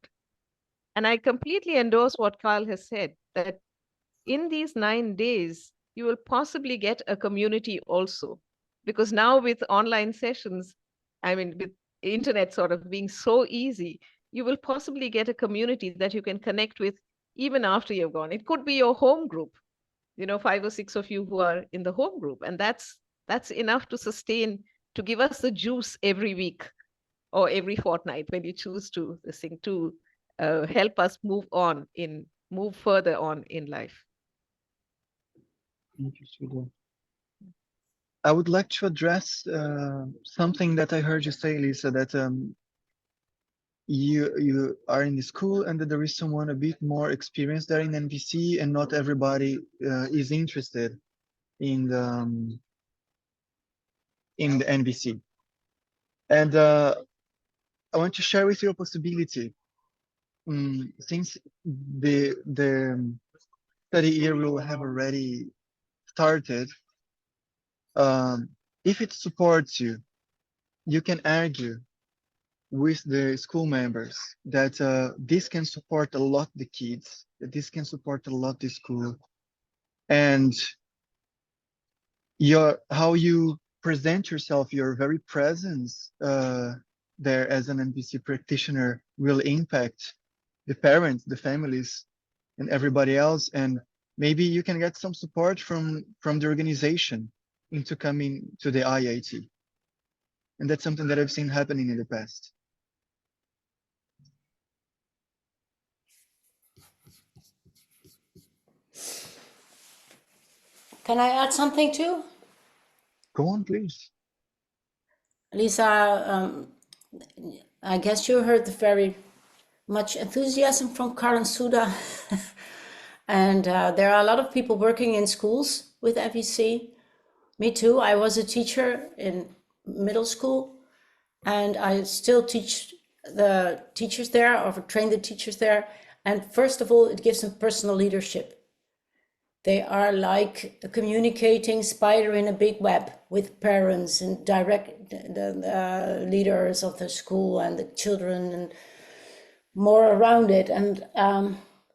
And I completely endorse what Carl has said, that in these 9 days, you will possibly get a community also. Because now with online sessions, I mean, with internet sort of being so easy, you will possibly get a community that you can connect with even after you've gone. It could be your home group, 5 or 6 of you who are in the home group. And that's enough to sustain, to give us the juice every week or every fortnight when you choose to sing, to help us move further on in life. Thank you, Sudha. I would like to address something that I heard you say, Lisa, that you are in the school and that there is someone a bit more experienced there in NVC, and not everybody is interested in the NVC. And I want to share with you a possibility. Since the study year will have already started, if it supports you, you can argue with the school members that this can support a lot the kids, that this can support a lot the school, and how you present yourself, your very presence there as an NVC practitioner will impact the parents, the families, and everybody else. And maybe you can get some support from the organization into coming to the IIT. And that's something that I've seen happening in the past. Can I add something too? Go on, please. Lisa, I guess you heard the very much enthusiasm from Carl and Sudha. And there are a lot of people working in schools with NVC. Me too. I was a teacher in middle school, and I still teach the teachers there, or train the teachers there. And first of all, it gives them personal leadership. They are like a communicating spider in a big web with parents and direct the leaders of the school and the children and more around it. And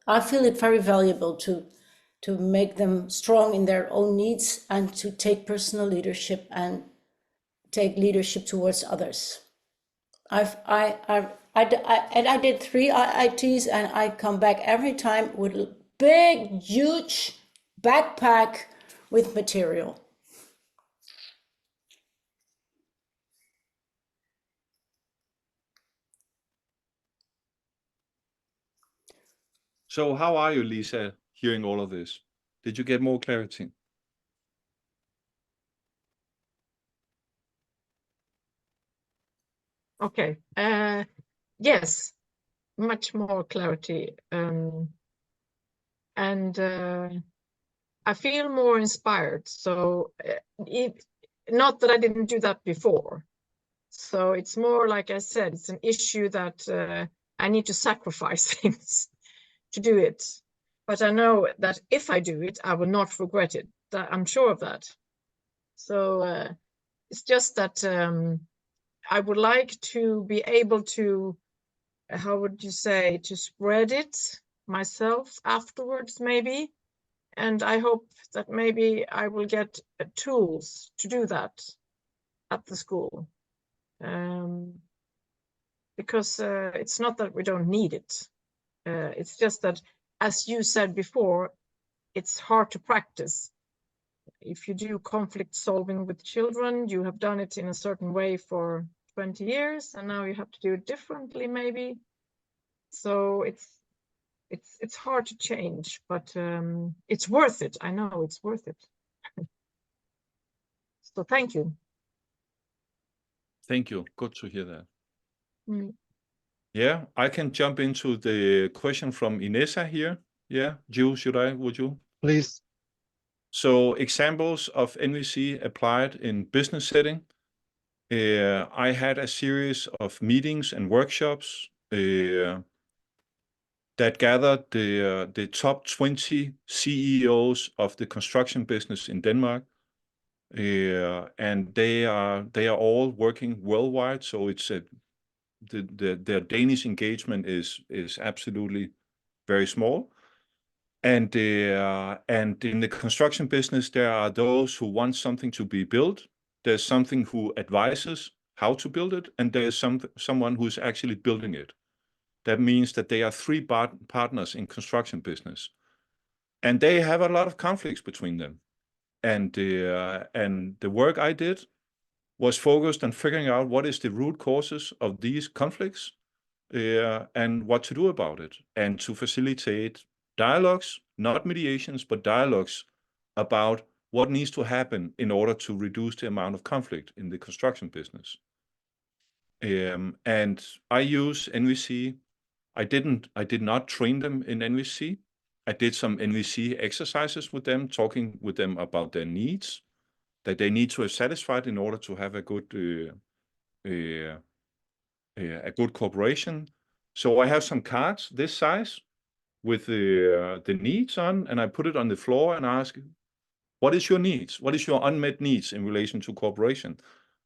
I feel it very valuable to make them strong in their own needs and to take personal leadership and take leadership towards others. I did 3 IITs, and I come back every time with a big, huge backpack with material. So how are you, Lisa, hearing all of this? Did you get more clarity? Okay. Yes, much more clarity. And I feel more inspired. So not that I didn't do that before. So it's more, like I said, it's an issue that I need to sacrifice things to do it. But I know that if I do it, I will not regret it. I'm sure of that. So it's just that I would like to be able to, how would you say, to spread it myself afterwards, maybe. And I hope that maybe I will get tools to do that at the school. Because it's not that we don't need it. It's just that, as you said before, it's hard to practice. If you do conflict solving with children, you have done it in a certain way for 20 years, and now you have to do it differently, maybe. So it's hard to change, but it's worth it. I know it's worth it. So thank you. Thank you. Good to hear that. Mm. Yeah, I can jump into the question from Inessa here. Yeah, would you? Please. So examples of NVC applied in business setting. I had a series of meetings and workshops that gathered the top 20 CEOs of the construction business in Denmark. And they are all working worldwide. So it's their Danish engagement is absolutely very small. And in the construction business, there are those who want something to be built. There's something who advises how to build it, and there's someone who's actually building it. That means that they are three partners in construction business, and they have a lot of conflicts between them. And the work I did was focused on figuring out what is the root causes of these conflicts, and what to do about it, and to facilitate dialogues, not mediations, but dialogues about what needs to happen in order to reduce the amount of conflict in the construction business. And I use NVC. I did not train them in NVC. I did some NVC exercises with them, talking with them about their needs that they need to have satisfied in order to have a good cooperation. So I have some cards this size with the needs on, and I put it on the floor and ask, what is your needs? What is your unmet needs in relation to cooperation?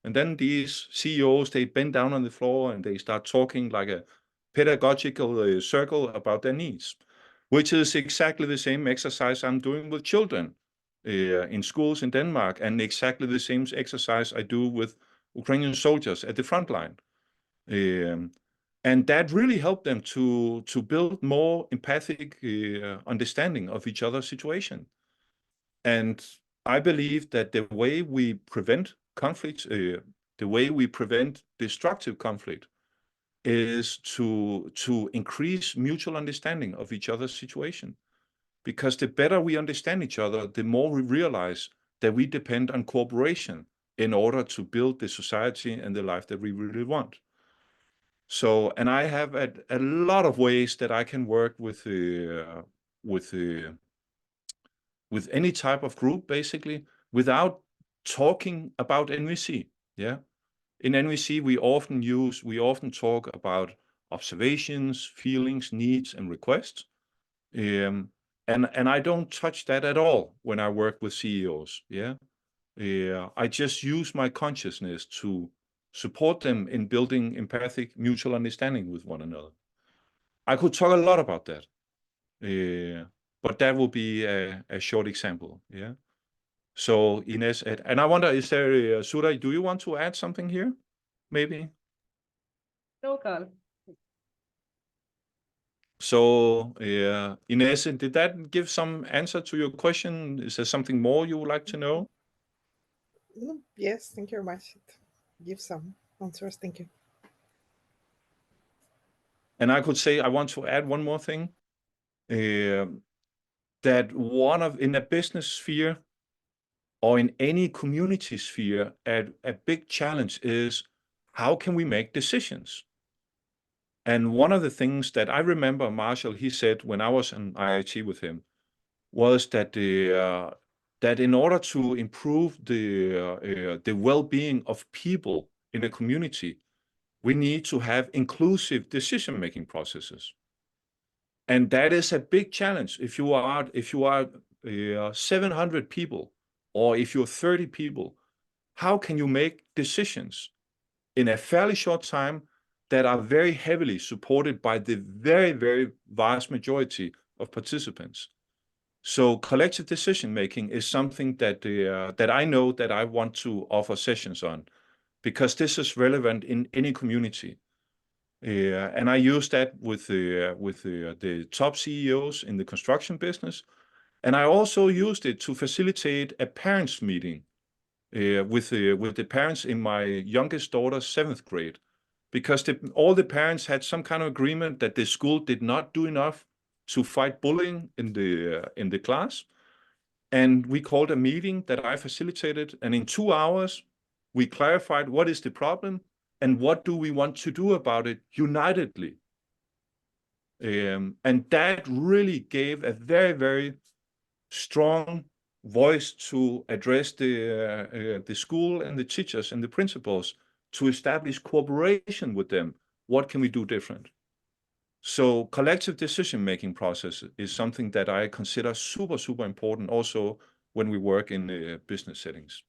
And then these CEOs, they bend down on the floor and they start talking like a pedagogical circle about their needs, which is exactly the same exercise I'm doing with children in schools in Denmark, and exactly the same exercise I do with Ukrainian soldiers at the front line. And that really helped them to build more empathic understanding of each other's situation. And I believe that the way we prevent conflicts, the way we prevent destructive conflict, is to increase mutual understanding of each other's situation. Because the better we understand each other, the more we realize that we depend on cooperation in order to build the society and the life that we really want. So, and I have a lot of ways that I can work with any type of group, basically, without talking about NVC. Yeah, in NVC we often talk about observations, feelings, needs, and requests. And I don't touch that at all when I work with CEOs. Yeah, I just use my consciousness to support them in building empathic mutual understanding with one another. I could talk a lot about that, but that will be a short example. Yeah. So Ines, and I wonder, is there, Sudha, do you want to add something here? Maybe. No, Carl. So Ines, did that give some answer to your question? Is there something more you would like to know? Yes, thank you very much. It gives some answers. Thank you. And I could say, I want to add one more thing, that in a business sphere or in any community sphere, a big challenge is, how can we make decisions? And one of the things that I remember Marshall, he said when I was in IIT with him, was that that in order to improve the well-being of people in a community, we need to have inclusive decision-making processes. And that is a big challenge. If you are 700 people, or if you're 30 people, how can you make decisions in a fairly short time that are very heavily supported by the very, very vast majority of participants? So collective decision-making is something that I know that I want to offer sessions on, because this is relevant in any community. And I use that with the top CEOs in the construction business. And I also used it to facilitate a parents' meeting with the parents in my youngest daughter's 7th grade, because all the parents had some kind of agreement that the school did not do enough to fight bullying in the class. And we called a meeting that I facilitated, and in 2 hours, we clarified what is the problem and what do we want to do about it unitedly. And that really gave a very, very strong voice to address the school and the teachers and the principals to establish cooperation with them. What can we do different? So collective decision-making process is something that I consider super, super important also when we work in business settings.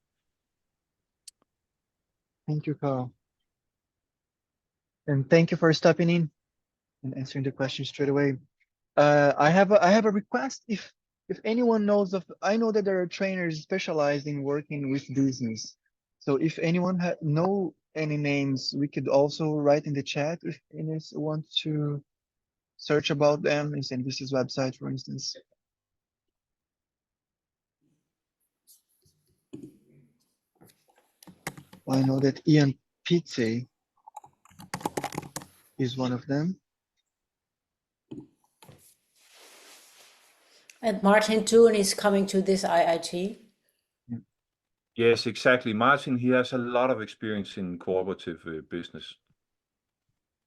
Thank you, Carl. And thank you for stepping in and answering the question straight away. I have a request. If anyone knows of, I know that there are trainers specialized in working with business. So if anyone know any names, we could also write in the chat if anyone want to search about them in CNVC's website, for instance. I know that Ian Pizze is one of them. And Martin too, and he's coming to this IIT. Yes, exactly. Martin, he has a lot of experience in cooperative business.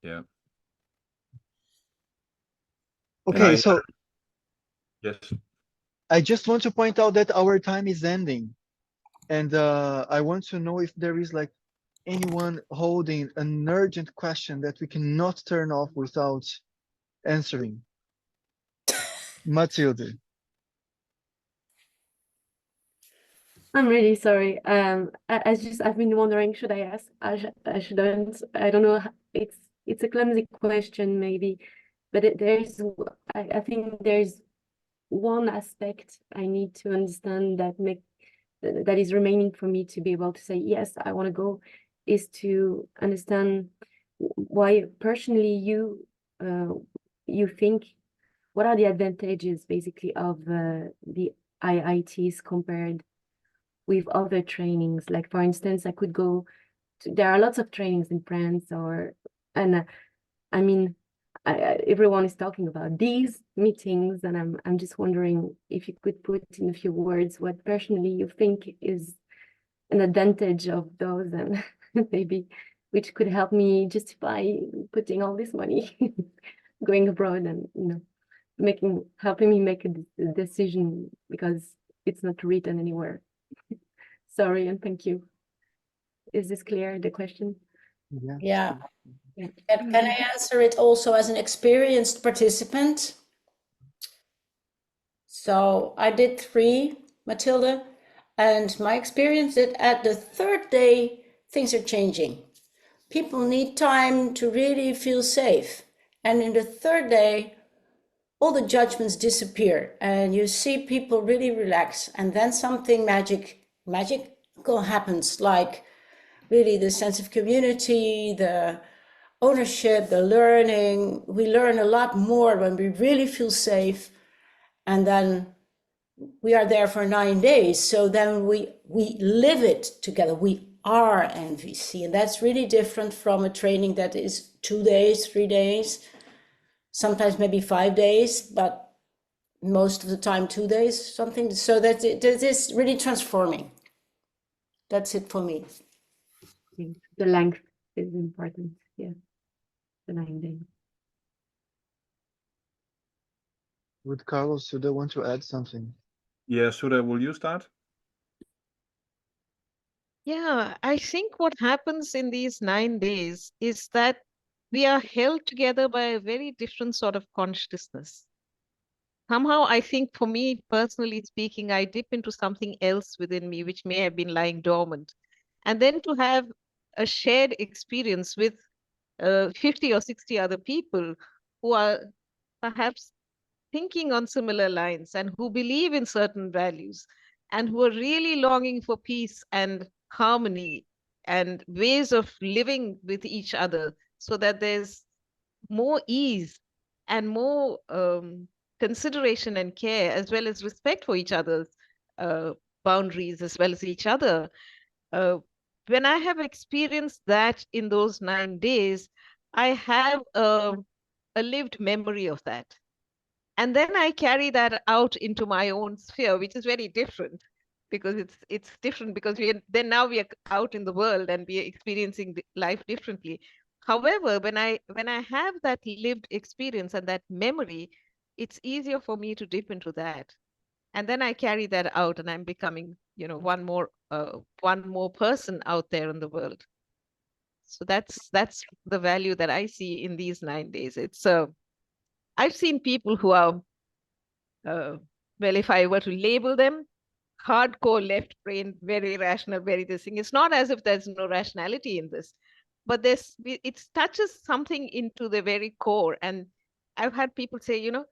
Yeah. Okay, so yes. I just want to point out that our time is ending. And I want to know if there is like anyone holding an urgent question that we cannot turn off without answering. Matilde. I'm really sorry. I've been wondering, should I ask? I shouldn't. I don't know. It's a clumsy question, maybe, but I think there's one aspect I need to understand that is remaining for me to be able to say yes, I want to go, is to understand why personally you think, what are the advantages basically of the IITs compared with other trainings. Like for instance, I could go to, there are lots of trainings in France, I mean, everyone is talking about these meetings, and I'm just wondering if you could put in a few words what personally you think is an advantage of those, and maybe which could help me justify putting all this money going abroad, and helping me make a decision, because it's not written anywhere. Sorry, and thank you. Is this clear, the question? Yeah. Can I answer it also as an experienced participant? So I did 3, Matilda, and my experience is at the 3rd day, things are changing. People need time to really feel safe. And in the 3rd day, all the judgments disappear and you see people really relax. And then something magical happens, like really the sense of community, the ownership, the learning. We learn a lot more when we really feel safe. And then we are there for 9 days. So then we live it together. We are NVC. And that's really different from a training that is 2 days, 3 days, sometimes maybe 5 days, but most of the time 2 days, something. So that it is really transforming. That's it for me. The length is important. Yeah, the 9 days. Would Carlos Sudha want to add something? Yeah, Sudha, will you start? Yeah, I think what happens in these 9 days is that we are held together by a very different sort of consciousness. Somehow, I think for me, personally speaking, I dip into something else within me, which may have been lying dormant. And then to have a shared experience with 50 or 60 other people who are perhaps thinking on similar lines and who believe in certain values and who are really longing for peace and harmony and ways of living with each other, so that there's more ease and more consideration and care, as well as respect for each other's boundaries, as well as each other. When I have experienced that in those 9 days, I have a lived memory of that. And then I carry that out into my own sphere, which is very different, because it's different because now we are out in the world and we are experiencing life differently. However, when I have that lived experience and that memory, it's easier for me to dip into that. And then I carry that out and I'm becoming, one more person out there in the world. So that's the value that I see in these 9 days. It's I've seen people who are well, if I were to label them, hardcore left brain, very rational, very this thing. It's not as if there's no rationality in this, but it touches something into the very core. And I've had people say, you know,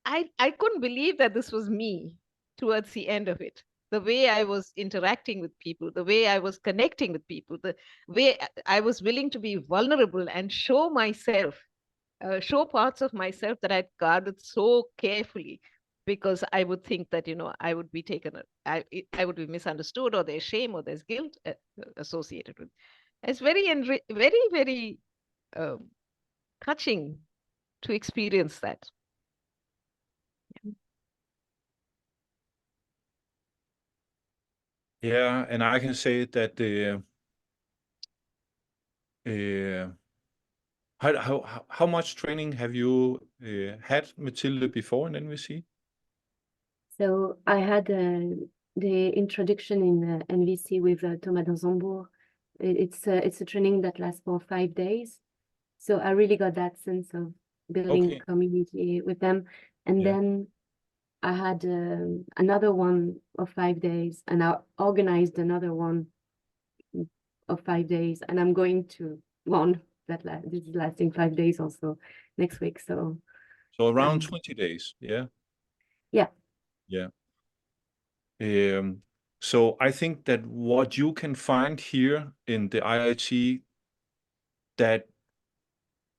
I couldn't believe that this was me towards the end of it. The way I was interacting with people, the way I was connecting with people, the way I was willing to be vulnerable and show myself, show parts of myself that I'd guarded so carefully, because I would think that, you know, I would be I would be misunderstood, or there's shame or there's guilt associated with. It's very touching to experience that. Yeah, and I can say that how much training have you had, Mathilde, before in NVC? So I had the introduction in NVC with Thomas Danzambourg. It's a training that lasts for 5 days. So I really got that sense of building community with them. And then I had another one of 5 days, and I organized another one of 5 days, and I'm going to one that this is lasting 5 days also next week. So around 20 days, yeah? Yeah. Yeah. So I think that what you can find here in the IIT that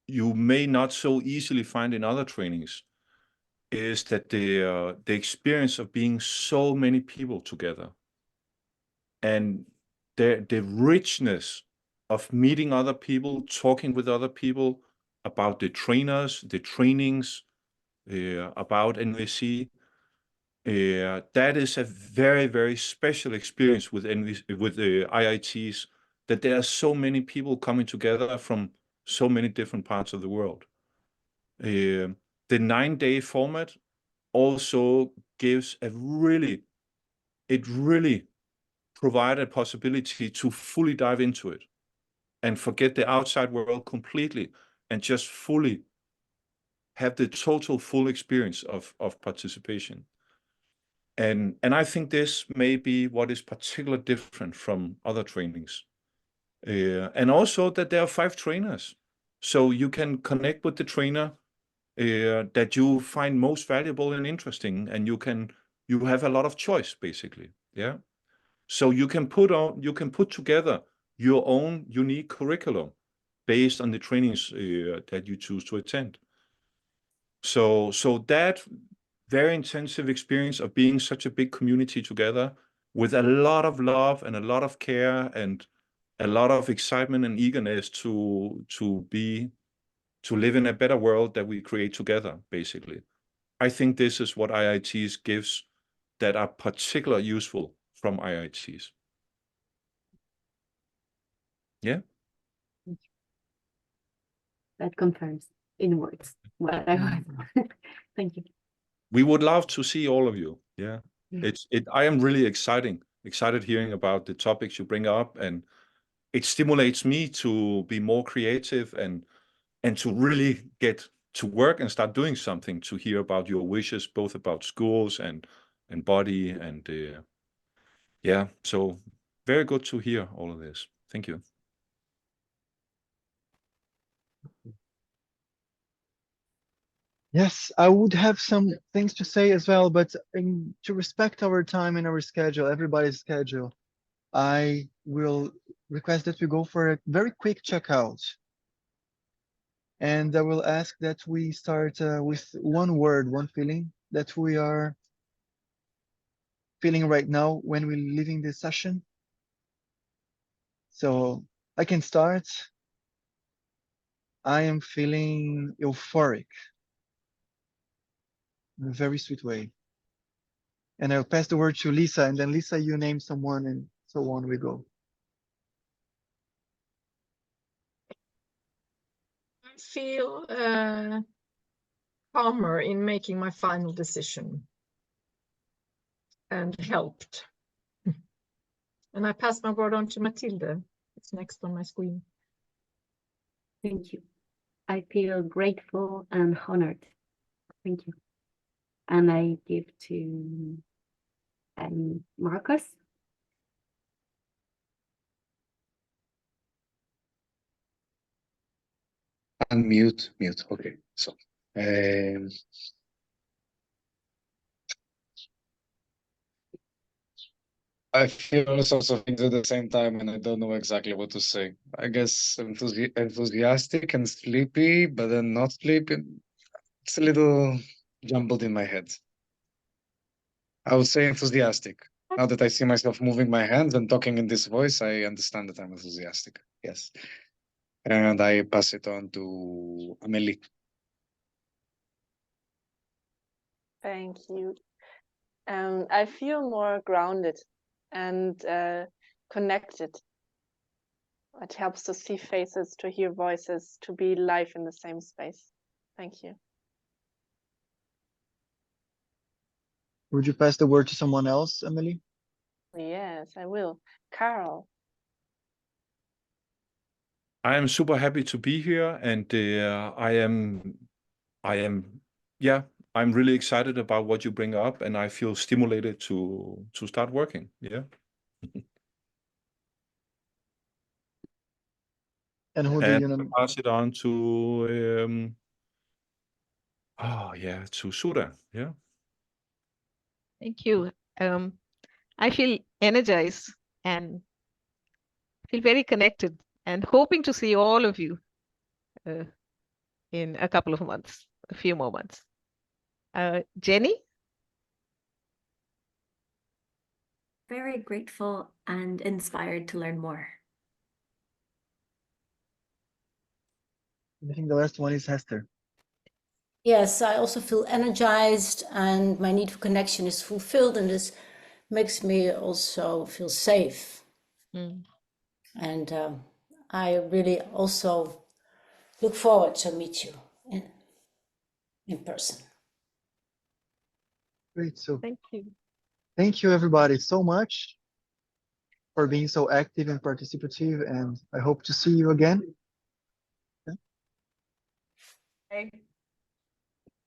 you may not so easily find in other trainings is that the experience of being so many people together, and the richness of meeting other people, talking with other people about the trainers, the trainings, about NVC. That is a very, very special experience with the IITs, that there are so many people coming together from so many different parts of the world. The 9-day format also gives it really provides a possibility to fully dive into it and forget the outside world completely and just fully have the total full experience of participation. And I think this may be what is particularly different from other trainings. And also that there are 5 trainers. So you can connect with the trainer that you find most valuable and interesting, and you have a lot of choice, basically. Yeah. So you can put together your own unique curriculum based on the trainings that you choose to attend. So that very intensive experience of being such a big community together with a lot of love and a lot of care and a lot of excitement and eagerness to live in a better world that we create together, basically. I think this is what IITs gives that are particularly useful from IITs. Yeah. That confirms in words what I was. Thank you. We would love to see all of you. Yeah. I am really excited hearing about the topics you bring up, and it stimulates me to be more creative and to really get to work and start doing something, to hear about your wishes, both about schools and body and yeah. So very good to hear all of this. Thank you. Yes, I would have some things to say as well, but to respect our time and our schedule, everybody's schedule, I will request that we go for a very quick checkout. And I will ask that we start with one word, one feeling that we are feeling right now when we're leaving this session. So I can start. I am feeling euphoric in a very sweet way. And I'll pass the word to Lisa, and then Lisa, you name someone, and so on we go. I feel calmer in making my final decision and helped. And I pass my word on to Mathilde. It's next on my screen. Thank you. I feel grateful and honored. Thank you. And I give to Marcus. unmute. Mute. Okay. So, I feel all sorts of things at the same time, and I don't know exactly what to say. I guess enthusiastic and sleepy, but then not sleepy. It's a little jumbled in my head. I would say enthusiastic. Now that I see myself moving my hands and talking in this voice, I understand that I'm enthusiastic. Yes. And I pass it on to Amelie. Thank you. I feel more grounded and connected. It helps to see faces, to hear voices, to be live in the same space. Thank you. Would you pass the word to someone else, Emily? Yes, I will. Carl. I am super happy to be here, and yeah, I'm really excited about what you bring up, and I feel stimulated to start working. Yeah. And who do And you I'll know? pass it on to to Sudha. Yeah. Thank you. I feel energized and feel very connected and hoping to see all of you in a couple of months, a few more months. Jenny? Very grateful and inspired to learn more. I think the last one is Hester. Yes, I also feel energized and my need for connection is fulfilled, and this makes me also feel safe. Mm. And I really also look forward to meet you in person. Great. So Thank you. thank you everybody so much for being so active and participative, and I hope to see you again. Okay.